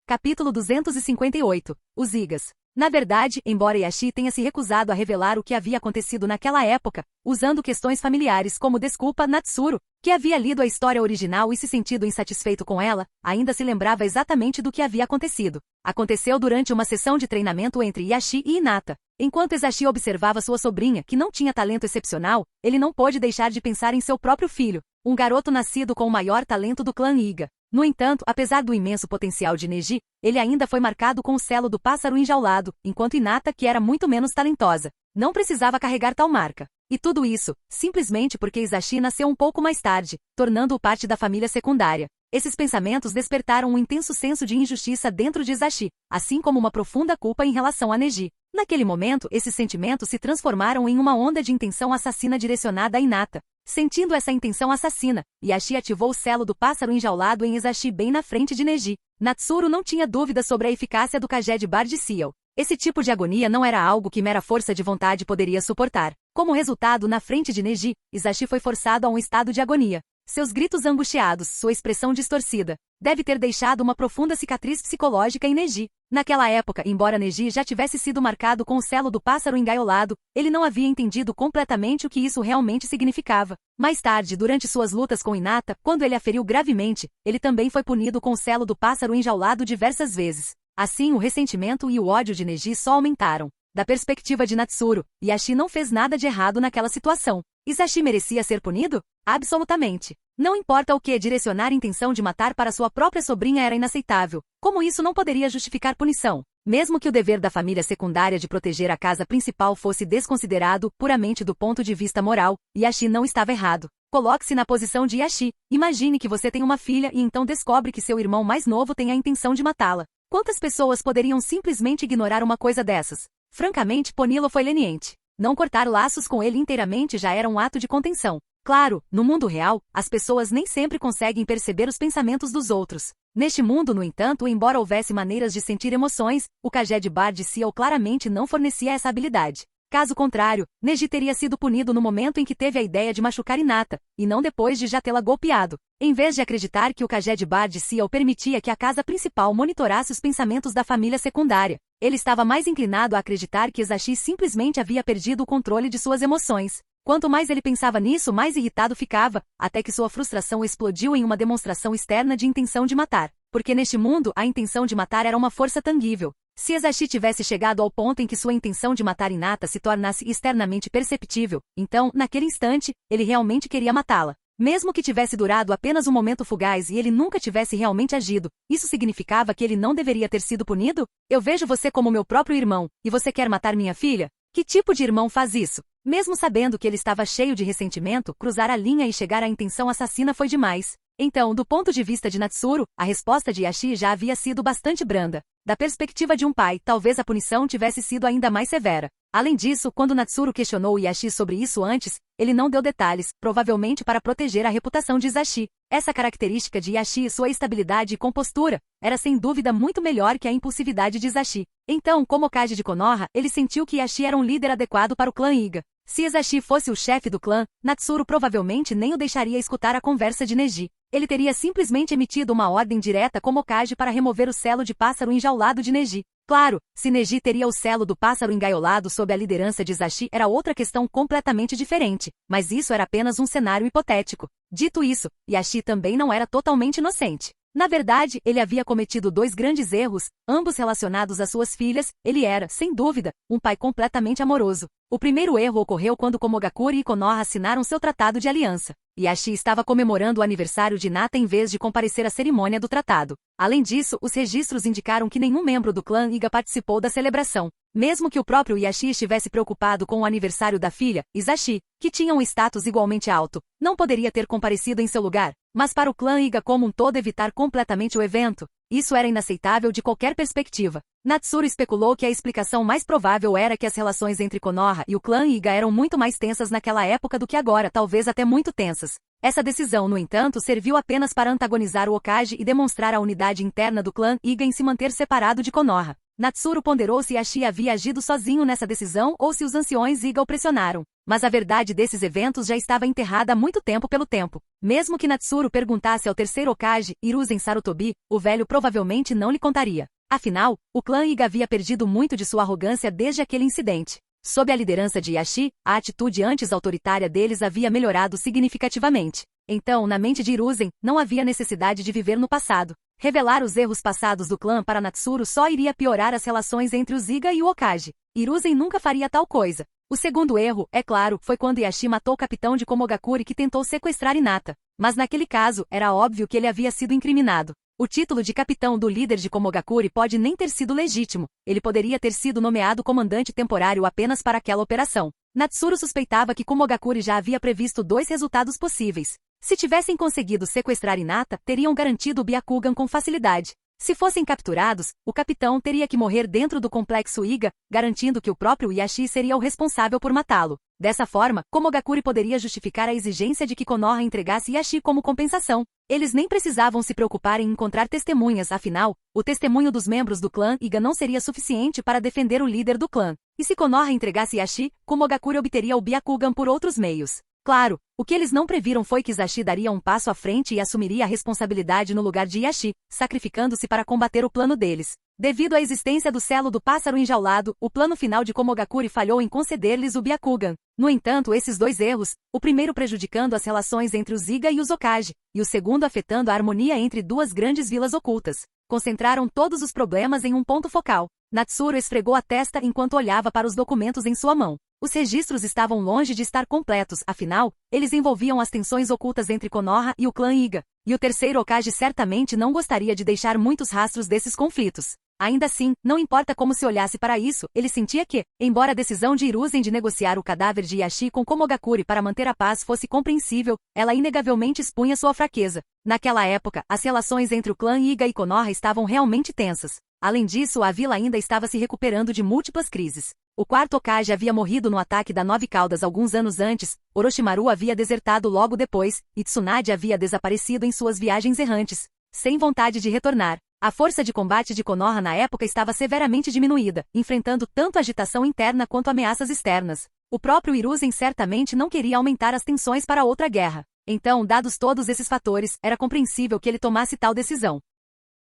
Capítulo 258. Os Igas. Na verdade, embora Yashi tenha se recusado a revelar o que havia acontecido naquela época, usando questões familiares como desculpa, Natsuru, que havia lido a história original e se sentido insatisfeito com ela, ainda se lembrava exatamente do que havia acontecido. Aconteceu durante uma sessão de treinamento entre Yashi e Hinata. Enquanto Ezashi observava sua sobrinha, que não tinha talento excepcional, ele não pôde deixar de pensar em seu próprio filho, um garoto nascido com o maior talento do clã Iga. No entanto, apesar do imenso potencial de Neji, ele ainda foi marcado com o selo do pássaro enjaulado, enquanto Hinata, que era muito menos talentosa, não precisava carregar tal marca. E tudo isso, simplesmente porque Ezashi nasceu um pouco mais tarde, tornando-o parte da família secundária. Esses pensamentos despertaram um intenso senso de injustiça dentro de Ezashi, assim como uma profunda culpa em relação a Neji. Naquele momento, esses sentimentos se transformaram em uma onda de intenção assassina direcionada a Hinata. Sentindo essa intenção assassina, Yashi ativou o selo do pássaro enjaulado em Ezashi bem na frente de Neji. Natsuru não tinha dúvida sobre a eficácia do Kaged Bar de Seal. Esse tipo de agonia não era algo que mera força de vontade poderia suportar. Como resultado, na frente de Neji, Ezashi foi forçado a um estado de agonia. Seus gritos angustiados, sua expressão distorcida, deve ter deixado uma profunda cicatriz psicológica em Neji. Naquela época, embora Neji já tivesse sido marcado com o selo do pássaro engaiolado, ele não havia entendido completamente o que isso realmente significava. Mais tarde, durante suas lutas com Hinata, quando ele a feriu gravemente, ele também foi punido com o selo do pássaro enjaulado diversas vezes. Assim, o ressentimento e o ódio de Neji só aumentaram. Da perspectiva de Natsuru, Yashi não fez nada de errado naquela situação. Ezashi merecia ser punido? Absolutamente. Não importa o que, direcionar a intenção de matar para sua própria sobrinha era inaceitável. Como isso não poderia justificar punição? Mesmo que o dever da família secundária de proteger a casa principal fosse desconsiderado puramente do ponto de vista moral, Yashi não estava errado. Coloque-se na posição de Yashi. Imagine que você tem uma filha e então descobre que seu irmão mais novo tem a intenção de matá-la. Quantas pessoas poderiam simplesmente ignorar uma coisa dessas? Francamente, puni-lo foi leniente. Não cortar laços com ele inteiramente já era um ato de contenção. Claro, no mundo real, as pessoas nem sempre conseguem perceber os pensamentos dos outros. Neste mundo, no entanto, embora houvesse maneiras de sentir emoções, o Kaged Bar de Seal claramente não fornecia essa habilidade. Caso contrário, Neji teria sido punido no momento em que teve a ideia de machucar Hinata, e não depois de já tê-la golpeado. Em vez de acreditar que o Kaged Bar de Seal permitia que a casa principal monitorasse os pensamentos da família secundária, ele estava mais inclinado a acreditar que Ezashi simplesmente havia perdido o controle de suas emoções. Quanto mais ele pensava nisso, mais irritado ficava, até que sua frustração explodiu em uma demonstração externa de intenção de matar. Porque neste mundo, a intenção de matar era uma força tangível. Se Ezashi tivesse chegado ao ponto em que sua intenção de matar Hinata se tornasse externamente perceptível, então, naquele instante, ele realmente queria matá-la. Mesmo que tivesse durado apenas um momento fugaz e ele nunca tivesse realmente agido, isso significava que ele não deveria ter sido punido? Eu vejo você como meu próprio irmão, e você quer matar minha filha? Que tipo de irmão faz isso? Mesmo sabendo que ele estava cheio de ressentimento, cruzar a linha e chegar à intenção assassina foi demais. Então, do ponto de vista de Natsuru, a resposta de Yashi já havia sido bastante branda. Da perspectiva de um pai, talvez a punição tivesse sido ainda mais severa. Além disso, quando Natsuru questionou Yashi sobre isso antes, ele não deu detalhes, provavelmente para proteger a reputação de Ezashi. Essa característica de Yashi e sua estabilidade e compostura era sem dúvida muito melhor que a impulsividade de Ezashi. Então, como Kage de Konoha, ele sentiu que Yashi era um líder adequado para o clã Iga. Se Ezashi fosse o chefe do clã, Natsuru provavelmente nem o deixaria escutar a conversa de Neji. Ele teria simplesmente emitido uma ordem direta como Kage para remover o selo de pássaro enjaulado de Neji. Claro, se Neji teria o selo do pássaro engaiolado sob a liderança de Ezashi era outra questão completamente diferente, mas isso era apenas um cenário hipotético. Dito isso, Yashi também não era totalmente inocente. Na verdade, ele havia cometido dois grandes erros, ambos relacionados às suas filhas. Ele era, sem dúvida, um pai completamente amoroso. O primeiro erro ocorreu quando Komogakure e Konoha assinaram seu tratado de aliança. Yashi estava comemorando o aniversário de Hinata em vez de comparecer à cerimônia do tratado. Além disso, os registros indicaram que nenhum membro do clã Iga participou da celebração. Mesmo que o próprio Yashi estivesse preocupado com o aniversário da filha, Ezashi, que tinha um status igualmente alto, não poderia ter comparecido em seu lugar. Mas para o clã Iga como um todo evitar completamente o evento, Isso era inaceitável de qualquer perspectiva. Natsuru especulou que a explicação mais provável era que as relações entre Konoha e o clã Iga eram muito mais tensas naquela época do que agora, talvez até muito tensas. Essa decisão, no entanto, serviu apenas para antagonizar o Hokage e demonstrar a unidade interna do clã Iga em se manter separado de Konoha. Natsuru ponderou se Yashi havia agido sozinho nessa decisão ou se os anciões Iga o pressionaram. Mas a verdade desses eventos já estava enterrada há muito tempo pelo tempo. Mesmo que Natsuru perguntasse ao terceiro Hokage, Hiruzen Sarutobi, o velho provavelmente não lhe contaria. Afinal, o clã Iga havia perdido muito de sua arrogância desde aquele incidente. Sob a liderança de Yashi, a atitude antes autoritária deles havia melhorado significativamente. Então, na mente de Hiruzen, não havia necessidade de viver no passado. Revelar os erros passados do clã para Natsuru só iria piorar as relações entre os Iga e o Hokage. Hiruzen nunca faria tal coisa. O segundo erro, é claro, foi quando Yashi matou o capitão de Komogakure que tentou sequestrar Hinata. Mas naquele caso, era óbvio que ele havia sido incriminado. O título de capitão do líder de Komogakure pode nem ter sido legítimo. Ele poderia ter sido nomeado comandante temporário apenas para aquela operação. Natsuru suspeitava que Komogakure já havia previsto 2 resultados possíveis. Se tivessem conseguido sequestrar Hinata, teriam garantido o Byakugan com facilidade. Se fossem capturados, o capitão teria que morrer dentro do complexo Iga, garantindo que o próprio Yashi seria o responsável por matá-lo. Dessa forma, Komogakure poderia justificar a exigência de que Konoha entregasse Yashi como compensação. Eles nem precisavam se preocupar em encontrar testemunhas, afinal, o testemunho dos membros do clã Iga não seria suficiente para defender o líder do clã. E se Konoha entregasse Yashi, Komogakure obteria o Byakugan por outros meios. Claro, o que eles não previram foi que Zashi daria um passo à frente e assumiria a responsabilidade no lugar de Yashi, sacrificando-se para combater o plano deles. Devido à existência do selo do pássaro enjaulado, o plano final de Komogakure falhou em conceder-lhes o Byakugan. No entanto, esses 2 erros, o primeiro prejudicando as relações entre os Iga e os Hokage, e o segundo afetando a harmonia entre 2 grandes vilas ocultas, concentraram todos os problemas em um ponto focal. Natsuru esfregou a testa enquanto olhava para os documentos em sua mão. Os registros estavam longe de estar completos, afinal, eles envolviam as tensões ocultas entre Konoha e o clã Iga, e o terceiro Hokage certamente não gostaria de deixar muitos rastros desses conflitos. Ainda assim, não importa como se olhasse para isso, ele sentia que, embora a decisão de Hiruzen de negociar o cadáver de Yashi com Komogakure para manter a paz fosse compreensível, ela inegavelmente expunha sua fraqueza. Naquela época, as relações entre o clã Iga e Konoha estavam realmente tensas. Além disso, a vila ainda estava se recuperando de múltiplas crises. O quarto Hokage havia morrido no ataque da Nove Caudas alguns anos antes, Orochimaru havia desertado logo depois, e Tsunade havia desaparecido em suas viagens errantes, sem vontade de retornar. A força de combate de Konoha na época estava severamente diminuída, enfrentando tanto agitação interna quanto ameaças externas. O próprio Hiruzen certamente não queria aumentar as tensões para outra guerra. Então, dados todos esses fatores, era compreensível que ele tomasse tal decisão.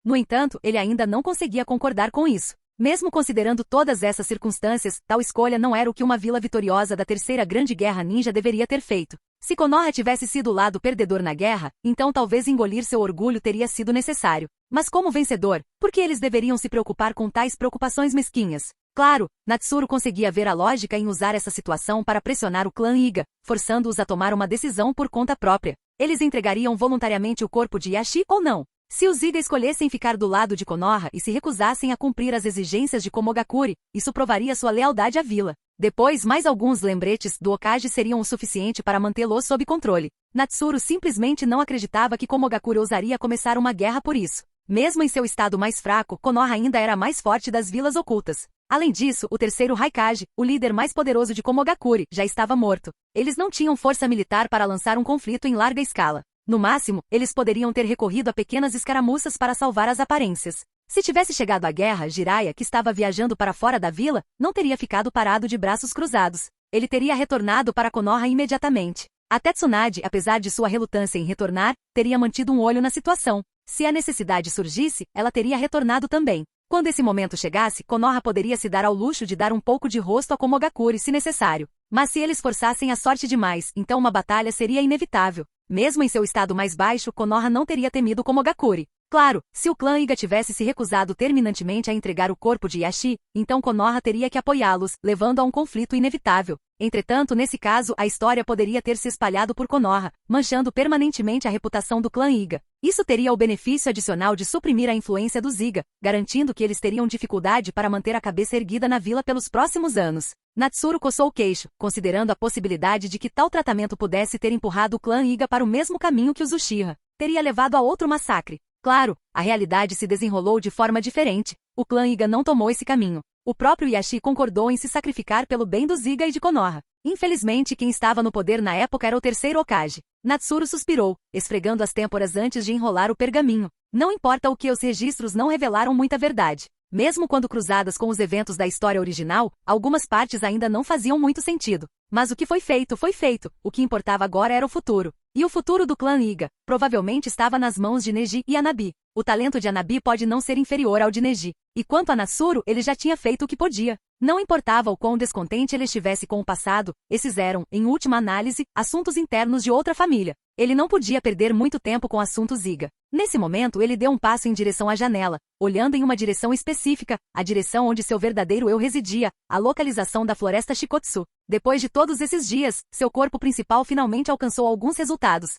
No entanto, ele ainda não conseguia concordar com isso. Mesmo considerando todas essas circunstâncias, tal escolha não era o que uma vila vitoriosa da Terceira Grande Guerra Ninja deveria ter feito. Se Konoha tivesse sido o lado perdedor na guerra, então talvez engolir seu orgulho teria sido necessário. Mas como vencedor, por que eles deveriam se preocupar com tais preocupações mesquinhas? Claro, Natsuru conseguia ver a lógica em usar essa situação para pressionar o clã Iga, forçando-os a tomar uma decisão por conta própria. Eles entregariam voluntariamente o corpo de Yashi ou não? Se os Iga escolhessem ficar do lado de Konoha e se recusassem a cumprir as exigências de Komogakure, isso provaria sua lealdade à vila. Depois, mais alguns lembretes do Hokage seriam o suficiente para mantê-lo sob controle. Natsuru simplesmente não acreditava que Komogakure ousaria começar uma guerra por isso. Mesmo em seu estado mais fraco, Konoha ainda era a mais forte das vilas ocultas. Além disso, o terceiro Raikage, o líder mais poderoso de Komogakure, já estava morto. Eles não tinham força militar para lançar um conflito em larga escala. No máximo, eles poderiam ter recorrido a pequenas escaramuças para salvar as aparências. Se tivesse chegado à guerra, Jiraiya, que estava viajando para fora da vila, não teria ficado parado de braços cruzados. Ele teria retornado para Konoha imediatamente. Até Tsunade, apesar de sua relutância em retornar, teria mantido um olho na situação. Se a necessidade surgisse, ela teria retornado também. Quando esse momento chegasse, Konoha poderia se dar ao luxo de dar um pouco de rosto a Komogakure se necessário. Mas se eles forçassem a sorte demais, então uma batalha seria inevitável. Mesmo em seu estado mais baixo, Konoha não teria temido Komogakure. Claro, se o clã Iga tivesse se recusado terminantemente a entregar o corpo de Yashi, então Konoha teria que apoiá-los, levando a um conflito inevitável. Entretanto, nesse caso, a história poderia ter se espalhado por Konoha, manchando permanentemente a reputação do clã Iga. Isso teria o benefício adicional de suprimir a influência dos Iga, garantindo que eles teriam dificuldade para manter a cabeça erguida na vila pelos próximos anos. Natsuru coçou o queixo, considerando a possibilidade de que tal tratamento pudesse ter empurrado o clã Iga para o mesmo caminho que os Uchiha. Teria levado a outro massacre. Claro, a realidade se desenrolou de forma diferente. O clã Iga não tomou esse caminho. O próprio Ieyashi concordou em se sacrificar pelo bem dos Iga e de Konoha. Infelizmente, quem estava no poder na época era o terceiro Hokage. Natsuru suspirou, esfregando as têmporas antes de enrolar o pergaminho. Não importa o que os registros não revelaram muita verdade. Mesmo quando cruzadas com os eventos da história original, algumas partes ainda não faziam muito sentido. Mas o que foi feito, foi feito. O que importava agora era o futuro. E o futuro do clã Iga, provavelmente estava nas mãos de Neji e Hanabi. O talento de Hanabi pode não ser inferior ao de Neji. E quanto a Natsuru, ele já tinha feito o que podia. Não importava o quão descontente ele estivesse com o passado, esses eram, em última análise, assuntos internos de outra família. Ele não podia perder muito tempo com assuntos Iga. Nesse momento ele deu um passo em direção à janela, olhando em uma direção específica, a direção onde seu verdadeiro eu residia, a localização da floresta Shikotsu. Depois de todos esses dias, seu corpo principal finalmente alcançou alguns resultados.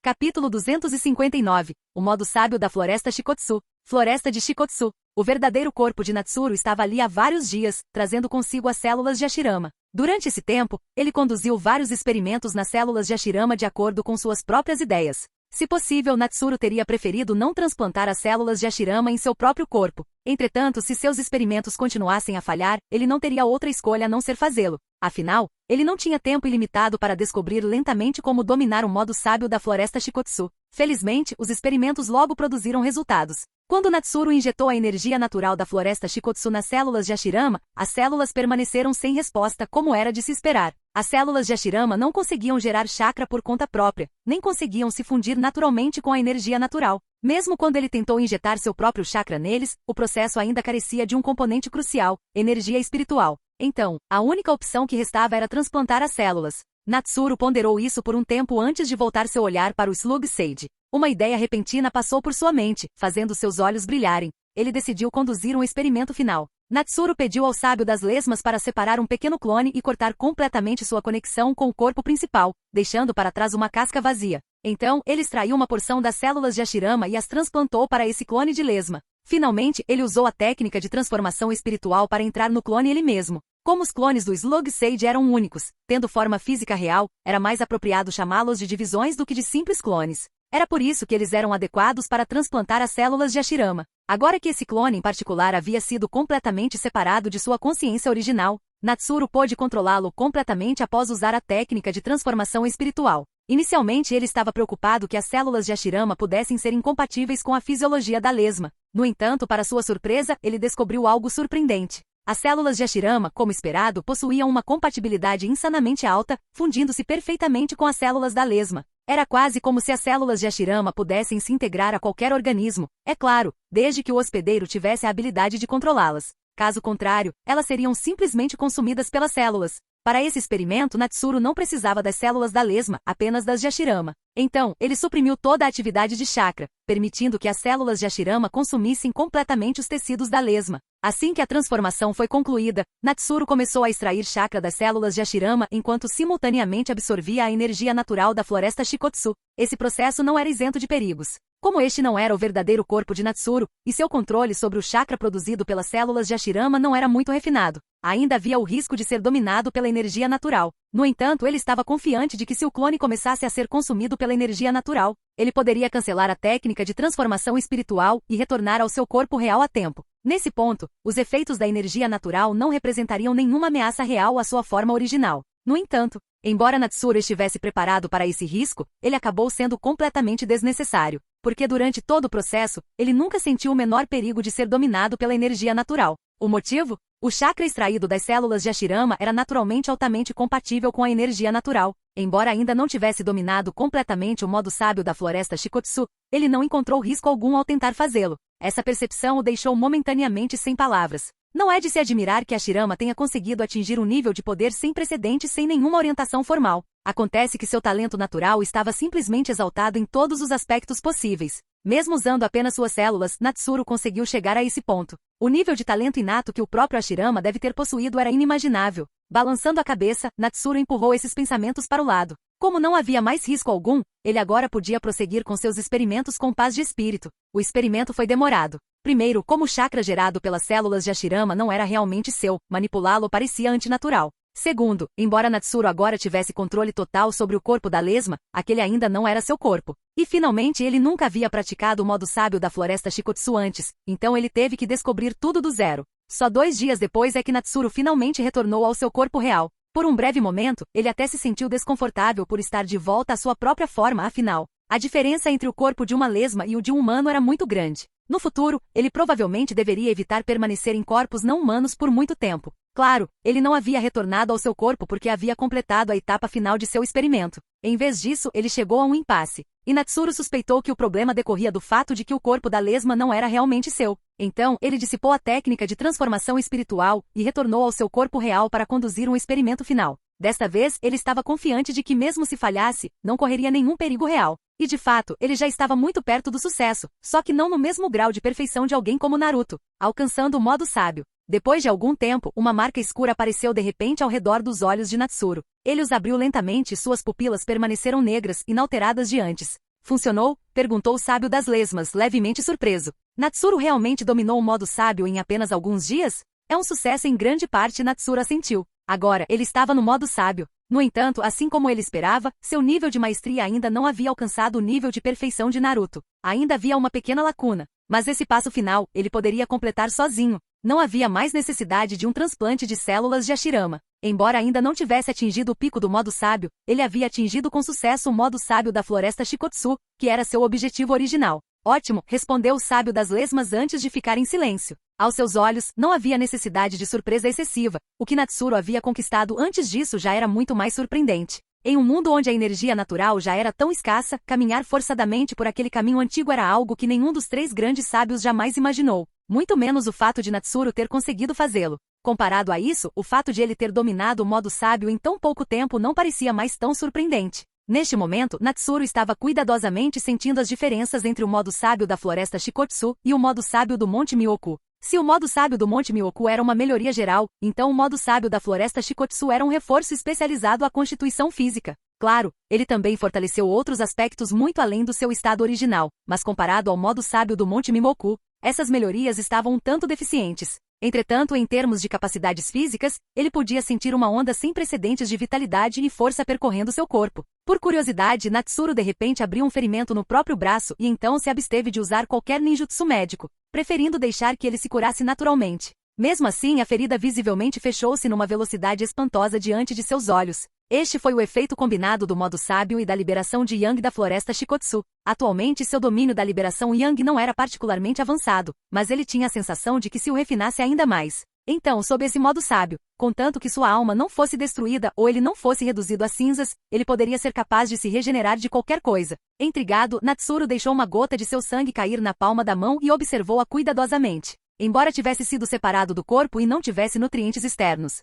Capítulo 259. O modo sábio da floresta Shikotsu. Floresta de Shikotsu. O verdadeiro corpo de Natsuru estava ali há vários dias, trazendo consigo as células de Hashirama. Durante esse tempo, ele conduziu vários experimentos nas células de Hashirama de acordo com suas próprias ideias. Se possível, Natsuru teria preferido não transplantar as células de Hashirama em seu próprio corpo. Entretanto, se seus experimentos continuassem a falhar, ele não teria outra escolha a não ser fazê-lo. Afinal, ele não tinha tempo ilimitado para descobrir lentamente como dominar o modo sábio da floresta Shikotsu. Felizmente, os experimentos logo produziram resultados. Quando Natsuru injetou a energia natural da floresta Shikotsu nas células de Hashirama, as células permaneceram sem resposta, como era de se esperar. As células de Hashirama não conseguiam gerar chakra por conta própria, nem conseguiam se fundir naturalmente com a energia natural. Mesmo quando ele tentou injetar seu próprio chakra neles, o processo ainda carecia de um componente crucial, energia espiritual. Então, a única opção que restava era transplantar as células. Natsuru ponderou isso por um tempo antes de voltar seu olhar para o Slug Sage. Uma ideia repentina passou por sua mente, fazendo seus olhos brilharem. Ele decidiu conduzir um experimento final. Natsuru pediu ao sábio das lesmas para separar um pequeno clone e cortar completamente sua conexão com o corpo principal, deixando para trás uma casca vazia. Então, ele extraiu uma porção das células de Hashirama e as transplantou para esse clone de lesma. Finalmente, ele usou a técnica de transformação espiritual para entrar no clone ele mesmo. Como os clones do Slug Sage eram únicos, tendo forma física real, era mais apropriado chamá-los de divisões do que de simples clones. Era por isso que eles eram adequados para transplantar as células de Hashirama. Agora que esse clone em particular havia sido completamente separado de sua consciência original, Natsuru pôde controlá-lo completamente após usar a técnica de transformação espiritual. Inicialmente ele estava preocupado que as células de Hashirama pudessem ser incompatíveis com a fisiologia da lesma. No entanto, para sua surpresa, ele descobriu algo surpreendente. As células de Hashirama, como esperado, possuíam uma compatibilidade insanamente alta, fundindo-se perfeitamente com as células da lesma. Era quase como se as células de Hashirama pudessem se integrar a qualquer organismo, é claro, desde que o hospedeiro tivesse a habilidade de controlá-las. Caso contrário, elas seriam simplesmente consumidas pelas células. Para esse experimento, Natsuru não precisava das células da lesma, apenas das de Hashirama. Então, ele suprimiu toda a atividade de chakra, permitindo que as células de Hashirama consumissem completamente os tecidos da lesma. Assim que a transformação foi concluída, Natsuru começou a extrair chakra das células de Hashirama enquanto simultaneamente absorvia a energia natural da floresta Shikotsu. Esse processo não era isento de perigos. Como este não era o verdadeiro corpo de Natsuru, e seu controle sobre o chakra produzido pelas células de Hashirama não era muito refinado, ainda havia o risco de ser dominado pela energia natural. No entanto, ele estava confiante de que se o clone começasse a ser consumido pela energia natural, ele poderia cancelar a técnica de transformação espiritual e retornar ao seu corpo real a tempo. Nesse ponto, os efeitos da energia natural não representariam nenhuma ameaça real à sua forma original. No entanto, embora Natsuru estivesse preparado para esse risco, ele acabou sendo completamente desnecessário, porque durante todo o processo, ele nunca sentiu o menor perigo de ser dominado pela energia natural. O motivo? O chakra extraído das células de Hashirama era naturalmente altamente compatível com a energia natural. Embora ainda não tivesse dominado completamente o modo sábio da floresta Shikotsu, ele não encontrou risco algum ao tentar fazê-lo. Essa percepção o deixou momentaneamente sem palavras. Não é de se admirar que Hashirama tenha conseguido atingir um nível de poder sem precedentes sem nenhuma orientação formal. Acontece que seu talento natural estava simplesmente exaltado em todos os aspectos possíveis. Mesmo usando apenas suas células, Natsuru conseguiu chegar a esse ponto. O nível de talento inato que o próprio Hashirama deve ter possuído era inimaginável. Balançando a cabeça, Natsuru empurrou esses pensamentos para o lado. Como não havia mais risco algum, ele agora podia prosseguir com seus experimentos com paz de espírito. O experimento foi demorado. Primeiro, como o chakra gerado pelas células de Hashirama não era realmente seu, manipulá-lo parecia antinatural. Segundo, embora Natsuru agora tivesse controle total sobre o corpo da lesma, aquele ainda não era seu corpo. E finalmente ele nunca havia praticado o modo sábio da floresta Shikotsu antes, então ele teve que descobrir tudo do zero. Só 2 dias depois é que Natsuru finalmente retornou ao seu corpo real. Por um breve momento, ele até se sentiu desconfortável por estar de volta à sua própria forma, afinal. A diferença entre o corpo de uma lesma e o de um humano era muito grande. No futuro, ele provavelmente deveria evitar permanecer em corpos não humanos por muito tempo. Claro, ele não havia retornado ao seu corpo porque havia completado a etapa final de seu experimento. Em vez disso, ele chegou a um impasse. E Natsuru suspeitou que o problema decorria do fato de que o corpo da lesma não era realmente seu. Então, ele dissipou a técnica de transformação espiritual e retornou ao seu corpo real para conduzir um experimento final. Desta vez, ele estava confiante de que mesmo se falhasse, não correria nenhum perigo real. E de fato, ele já estava muito perto do sucesso, só que não no mesmo grau de perfeição de alguém como Naruto, alcançando o modo sábio. Depois de algum tempo, uma marca escura apareceu de repente ao redor dos olhos de Natsuru. Ele os abriu lentamente e suas pupilas permaneceram negras, inalteradas de antes. Funcionou? Perguntou o sábio das lesmas, levemente surpreso. Natsuru realmente dominou o modo sábio em apenas alguns dias? É um sucesso em grande parte, Natsuru assentiu. Agora, ele estava no modo sábio. No entanto, assim como ele esperava, seu nível de maestria ainda não havia alcançado o nível de perfeição de Naruto. Ainda havia uma pequena lacuna. Mas esse passo final, ele poderia completar sozinho. Não havia mais necessidade de um transplante de células de Hashirama. Embora ainda não tivesse atingido o pico do modo sábio, ele havia atingido com sucesso o modo sábio da floresta Shikotsu, que era seu objetivo original. Ótimo, respondeu o sábio das lesmas antes de ficar em silêncio. Aos seus olhos, não havia necessidade de surpresa excessiva. O que Natsuru havia conquistado antes disso já era muito mais surpreendente. Em um mundo onde a energia natural já era tão escassa, caminhar forçadamente por aquele caminho antigo era algo que nenhum dos 3 grandes sábios jamais imaginou. Muito menos o fato de Natsuru ter conseguido fazê-lo. Comparado a isso, o fato de ele ter dominado o modo sábio em tão pouco tempo não parecia mais tão surpreendente. Neste momento, Natsuru estava cuidadosamente sentindo as diferenças entre o modo sábio da floresta Shikotsu e o modo sábio do Monte Myoku. Se o modo sábio do Monte Myoku era uma melhoria geral, então o modo sábio da floresta Shikotsu era um reforço especializado à constituição física. Claro, ele também fortaleceu outros aspectos muito além do seu estado original, mas comparado ao modo sábio do Monte Mimoku, essas melhorias estavam um tanto deficientes. Entretanto, em termos de capacidades físicas, ele podia sentir uma onda sem precedentes de vitalidade e força percorrendo seu corpo. Por curiosidade, Natsuru de repente abriu um ferimento no próprio braço e então se absteve de usar qualquer ninjutsu médico, preferindo deixar que ele se curasse naturalmente. Mesmo assim, a ferida visivelmente fechou-se numa velocidade espantosa diante de seus olhos. Este foi o efeito combinado do modo sábio e da liberação de Yang da floresta Shikotsu. Atualmente seu domínio da liberação Yang não era particularmente avançado, mas ele tinha a sensação de que se o refinasse ainda mais. Então, sob esse modo sábio, contanto que sua alma não fosse destruída ou ele não fosse reduzido a cinzas, ele poderia ser capaz de se regenerar de qualquer coisa. Intrigado, Natsuru deixou uma gota de seu sangue cair na palma da mão e observou-a cuidadosamente. Embora tivesse sido separado do corpo e não tivesse nutrientes externos,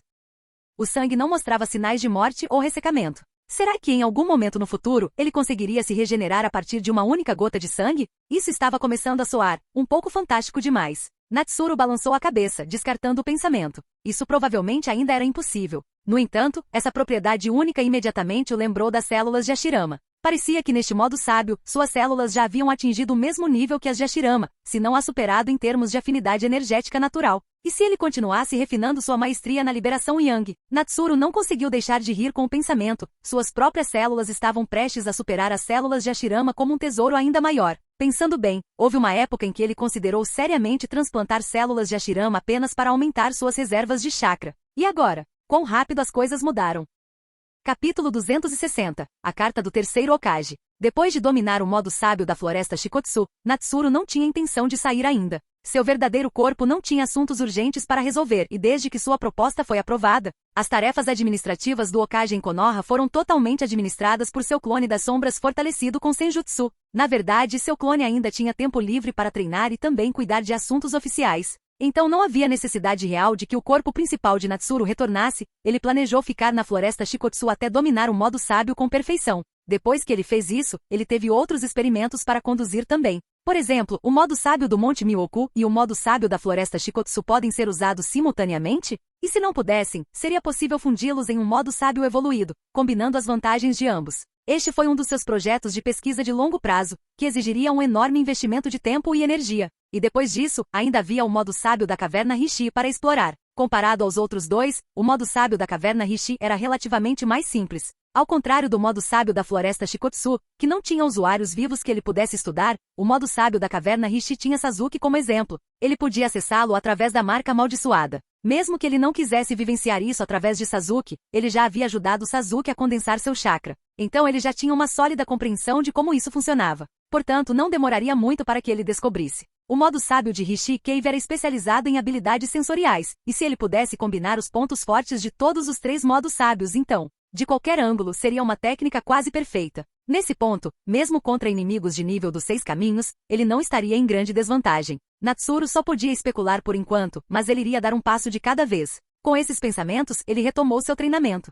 o sangue não mostrava sinais de morte ou ressecamento. Será que em algum momento no futuro, ele conseguiria se regenerar a partir de uma única gota de sangue? Isso estava começando a soar um pouco fantástico demais. Natsuru balançou a cabeça, descartando o pensamento. Isso provavelmente ainda era impossível. No entanto, essa propriedade única imediatamente o lembrou das células de Hashirama. Parecia que neste modo sábio, suas células já haviam atingido o mesmo nível que as de Hashirama, se não a superado em termos de afinidade energética natural. E se ele continuasse refinando sua maestria na liberação Yang? Natsuru não conseguiu deixar de rir com o pensamento. Suas próprias células estavam prestes a superar as células de Hashirama como um tesouro ainda maior. Pensando bem, houve uma época em que ele considerou seriamente transplantar células de Hashirama apenas para aumentar suas reservas de chakra. E agora? Quão rápido as coisas mudaram. Capítulo 260. A carta do terceiro Hokage. Depois de dominar o modo sábio da floresta Shikotsu, Natsuru não tinha intenção de sair ainda. Seu verdadeiro corpo não tinha assuntos urgentes para resolver e desde que sua proposta foi aprovada, as tarefas administrativas do Hokage em Konoha foram totalmente administradas por seu clone das sombras fortalecido com Senjutsu. Na verdade, seu clone ainda tinha tempo livre para treinar e também cuidar de assuntos oficiais. Então não havia necessidade real de que o corpo principal de Natsuru retornasse, ele planejou ficar na floresta Shikotsu até dominar o modo sábio com perfeição. Depois que ele fez isso, ele teve outros experimentos para conduzir também. Por exemplo, o modo sábio do Monte Myoku e o modo sábio da floresta Shikotsu podem ser usados simultaneamente? E se não pudessem, seria possível fundi-los em um modo sábio evoluído, combinando as vantagens de ambos. Este foi um dos seus projetos de pesquisa de longo prazo, que exigiria um enorme investimento de tempo e energia. E depois disso, ainda havia o modo sábio da caverna Rishi para explorar. Comparado aos outros dois, o modo sábio da caverna Rishi era relativamente mais simples. Ao contrário do modo sábio da floresta Shikotsu, que não tinha usuários vivos que ele pudesse estudar, o modo sábio da caverna Rishi tinha Sasuke como exemplo. Ele podia acessá-lo através da marca amaldiçoada. Mesmo que ele não quisesse vivenciar isso através de Sasuke, ele já havia ajudado Sasuke a condensar seu chakra. Então ele já tinha uma sólida compreensão de como isso funcionava. Portanto, não demoraria muito para que ele descobrisse. O modo sábio de Rishi Cave era especializado em habilidades sensoriais, e se ele pudesse combinar os pontos fortes de todos os 3 modos sábios então, de qualquer ângulo seria uma técnica quase perfeita. Nesse ponto, mesmo contra inimigos de nível dos 6 caminhos, ele não estaria em grande desvantagem. Natsuru só podia especular por enquanto, mas ele iria dar um passo de cada vez. Com esses pensamentos, ele retomou seu treinamento.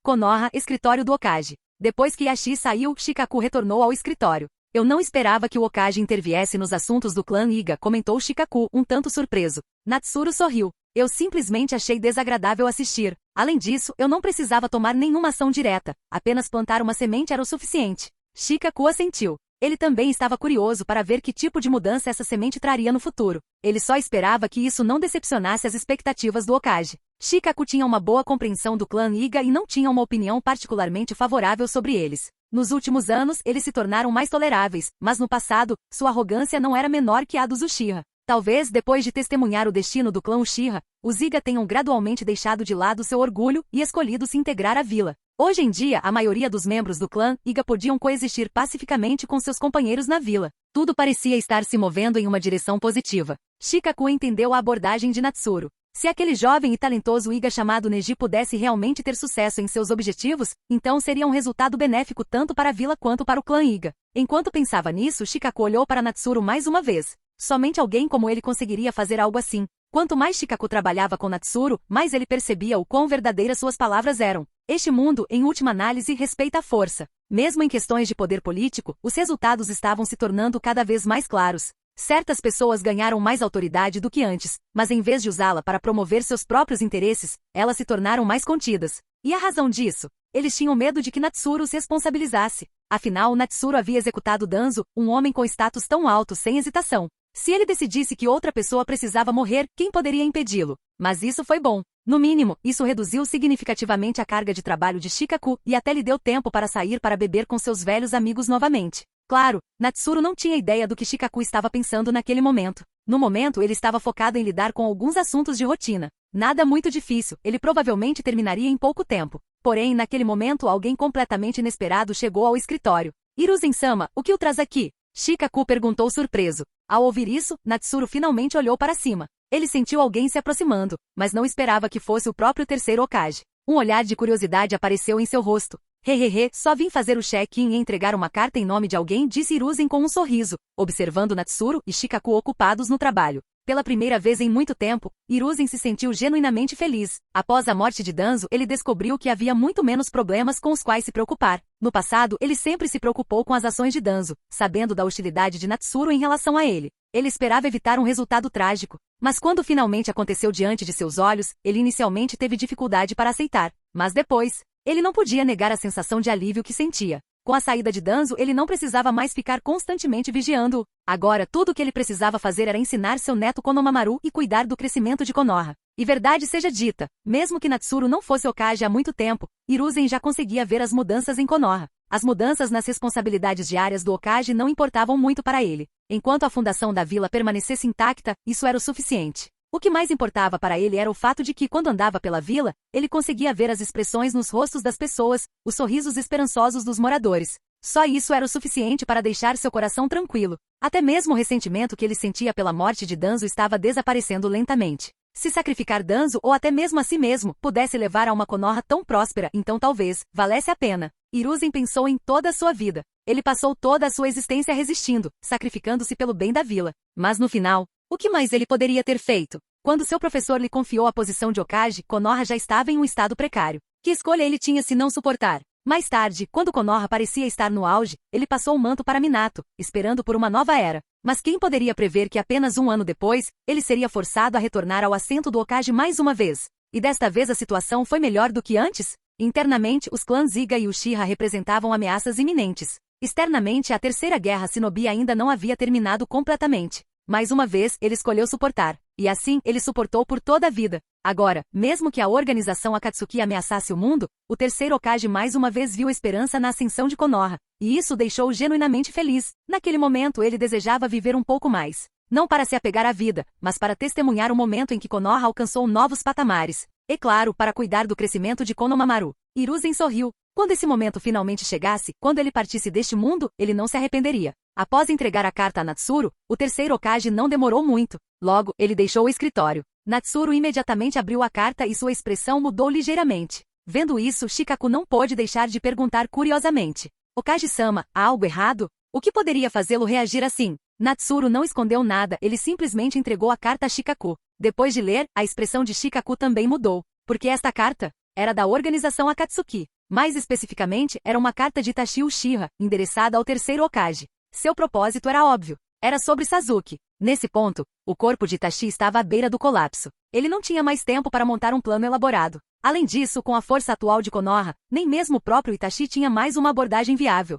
Konoha, escritório do Hokage. Depois que Yashi saiu, Shikaku retornou ao escritório. Eu não esperava que o Hokage interviesse nos assuntos do clã Iga, comentou Shikaku, um tanto surpreso. Natsuru sorriu. Eu simplesmente achei desagradável assistir. Além disso, eu não precisava tomar nenhuma ação direta. Apenas plantar uma semente era o suficiente. Shikaku assentiu. Ele também estava curioso para ver que tipo de mudança essa semente traria no futuro. Ele só esperava que isso não decepcionasse as expectativas do Hokage. Shikaku tinha uma boa compreensão do clã Iga e não tinha uma opinião particularmente favorável sobre eles. Nos últimos anos, eles se tornaram mais toleráveis, mas no passado, sua arrogância não era menor que a dos Uchiha. Talvez, depois de testemunhar o destino do clã Uchiha, os Iga tenham gradualmente deixado de lado seu orgulho e escolhido se integrar à vila. Hoje em dia, a maioria dos membros do clã Iga podiam coexistir pacificamente com seus companheiros na vila. Tudo parecia estar se movendo em uma direção positiva. Shikaku entendeu a abordagem de Natsuru. Se aquele jovem e talentoso Iga chamado Neji pudesse realmente ter sucesso em seus objetivos, então seria um resultado benéfico tanto para a vila quanto para o clã Iga. Enquanto pensava nisso, Shikaku olhou para Natsuru mais uma vez. Somente alguém como ele conseguiria fazer algo assim. Quanto mais Shikaku trabalhava com Natsuru, mais ele percebia o quão verdadeiras suas palavras eram. Este mundo, em última análise, respeita a força. Mesmo em questões de poder político, os resultados estavam se tornando cada vez mais claros. Certas pessoas ganharam mais autoridade do que antes, mas em vez de usá-la para promover seus próprios interesses, elas se tornaram mais contidas. E a razão disso? Eles tinham medo de que Natsuru os responsabilizasse. Afinal, Natsuru havia executado Danzo, um homem com status tão alto sem hesitação. Se ele decidisse que outra pessoa precisava morrer, quem poderia impedi-lo? Mas isso foi bom. No mínimo, isso reduziu significativamente a carga de trabalho de Shikaku e até lhe deu tempo para sair para beber com seus velhos amigos novamente. Claro, Natsuru não tinha ideia do que Shikaku estava pensando naquele momento. No momento, ele estava focado em lidar com alguns assuntos de rotina. Nada muito difícil, ele provavelmente terminaria em pouco tempo. Porém, naquele momento, alguém completamente inesperado chegou ao escritório. Hiruzen-sama, o que o traz aqui? Shikaku perguntou surpreso. Ao ouvir isso, Natsuru finalmente olhou para cima. Ele sentiu alguém se aproximando, mas não esperava que fosse o próprio terceiro Hokage. Um olhar de curiosidade apareceu em seu rosto. Hehehe, só vim fazer o check-in e entregar uma carta em nome de alguém, disse Hiruzen com um sorriso, observando Natsuru e Shikaku ocupados no trabalho. Pela primeira vez em muito tempo, Hiruzen se sentiu genuinamente feliz. Após a morte de Danzo, ele descobriu que havia muito menos problemas com os quais se preocupar. No passado, ele sempre se preocupou com as ações de Danzo, sabendo da hostilidade de Natsuru em relação a ele. Ele esperava evitar um resultado trágico. Mas quando finalmente aconteceu diante de seus olhos, ele inicialmente teve dificuldade para aceitar. Mas depois, ele não podia negar a sensação de alívio que sentia. Com a saída de Danzo, ele não precisava mais ficar constantemente vigiando-o. Agora, tudo o que ele precisava fazer era ensinar seu neto Konohamaru e cuidar do crescimento de Konoha. E verdade seja dita, mesmo que Natsuru não fosse Hokage há muito tempo, Hiruzen já conseguia ver as mudanças em Konoha. As mudanças nas responsabilidades diárias do Hokage não importavam muito para ele. Enquanto a fundação da vila permanecesse intacta, isso era o suficiente. O que mais importava para ele era o fato de que, quando andava pela vila, ele conseguia ver as expressões nos rostos das pessoas, os sorrisos esperançosos dos moradores. Só isso era o suficiente para deixar seu coração tranquilo. Até mesmo o ressentimento que ele sentia pela morte de Danzo estava desaparecendo lentamente. Se sacrificar Danzo ou até mesmo a si mesmo pudesse levar a uma Konoha tão próspera, então talvez valesse a pena. Hiruzen pensou em toda a sua vida. Ele passou toda a sua existência resistindo, sacrificando-se pelo bem da vila. Mas no final, o que mais ele poderia ter feito? Quando seu professor lhe confiou a posição de Hokage, Konoha já estava em um estado precário. Que escolha ele tinha se não suportar? Mais tarde, quando Konoha parecia estar no auge, ele passou o manto para Minato, esperando por uma nova era. Mas quem poderia prever que apenas um ano depois, ele seria forçado a retornar ao assento do Hokage mais uma vez? E desta vez a situação foi melhor do que antes? Internamente, os clãs Iga e Uchiha representavam ameaças iminentes. Externamente, a Terceira Guerra Shinobi ainda não havia terminado completamente. Mais uma vez, ele escolheu suportar. e assim ele suportou por toda a vida. Agora, mesmo que a organização Akatsuki ameaçasse o mundo, o terceiro Hokage mais uma vez viu esperança na ascensão de Konoha, e isso o deixou genuinamente feliz. Naquele momento ele desejava viver um pouco mais. Não para se apegar à vida, mas para testemunhar o momento em que Konoha alcançou novos patamares. E claro, para cuidar do crescimento de Konohamaru. Hiruzen sorriu. Quando esse momento finalmente chegasse, quando ele partisse deste mundo, ele não se arrependeria. Após entregar a carta a Natsuru, o terceiro Hokage não demorou muito. Logo, ele deixou o escritório. Natsuru imediatamente abriu a carta e sua expressão mudou ligeiramente. Vendo isso, Shikaku não pôde deixar de perguntar curiosamente. Hokage-sama, há algo errado? O que poderia fazê-lo reagir assim? Natsuru não escondeu nada, ele simplesmente entregou a carta a Shikaku. Depois de ler, a expressão de Shikaku também mudou. Porque esta carta era da organização Akatsuki. Mais especificamente, era uma carta de Itachi Uchiha, endereçada ao terceiro Hokage. Seu propósito era óbvio. Era sobre Sasuke. Nesse ponto, o corpo de Itachi estava à beira do colapso. Ele não tinha mais tempo para montar um plano elaborado. Além disso, com a força atual de Konoha, nem mesmo o próprio Itachi tinha mais uma abordagem viável.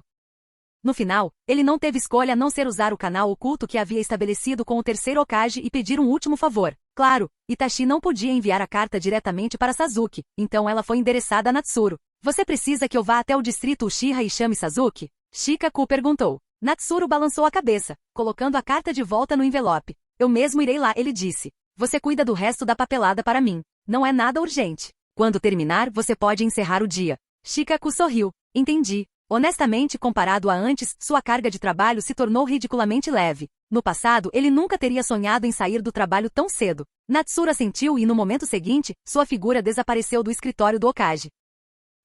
No final, ele não teve escolha a não ser usar o canal oculto que havia estabelecido com o terceiro Hokage e pedir um último favor. Claro, Itachi não podia enviar a carta diretamente para Sasuke, então ela foi endereçada a Natsuru. Você precisa que eu vá até o distrito Uchiha e chame Sasuke? Shikaku perguntou. Natsuru balançou a cabeça, colocando a carta de volta no envelope. Eu mesmo irei lá, ele disse. Você cuida do resto da papelada para mim. Não é nada urgente. Quando terminar, você pode encerrar o dia. Shikaku sorriu. Entendi. Honestamente, comparado a antes, sua carga de trabalho se tornou ridiculamente leve. No passado, ele nunca teria sonhado em sair do trabalho tão cedo. Natsuru assentiu e no momento seguinte, sua figura desapareceu do escritório do Hokage.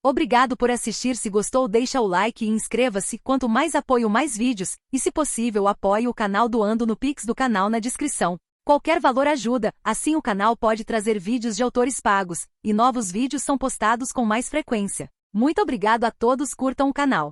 Obrigado por assistir. Se gostou, deixa o like e inscreva-se. Quanto mais apoio, mais vídeos, e se possível apoie o canal doando no Pix do canal na descrição. Qualquer valor ajuda, assim o canal pode trazer vídeos de autores pagos, e novos vídeos são postados com mais frequência. Muito obrigado a todos, curtam o canal.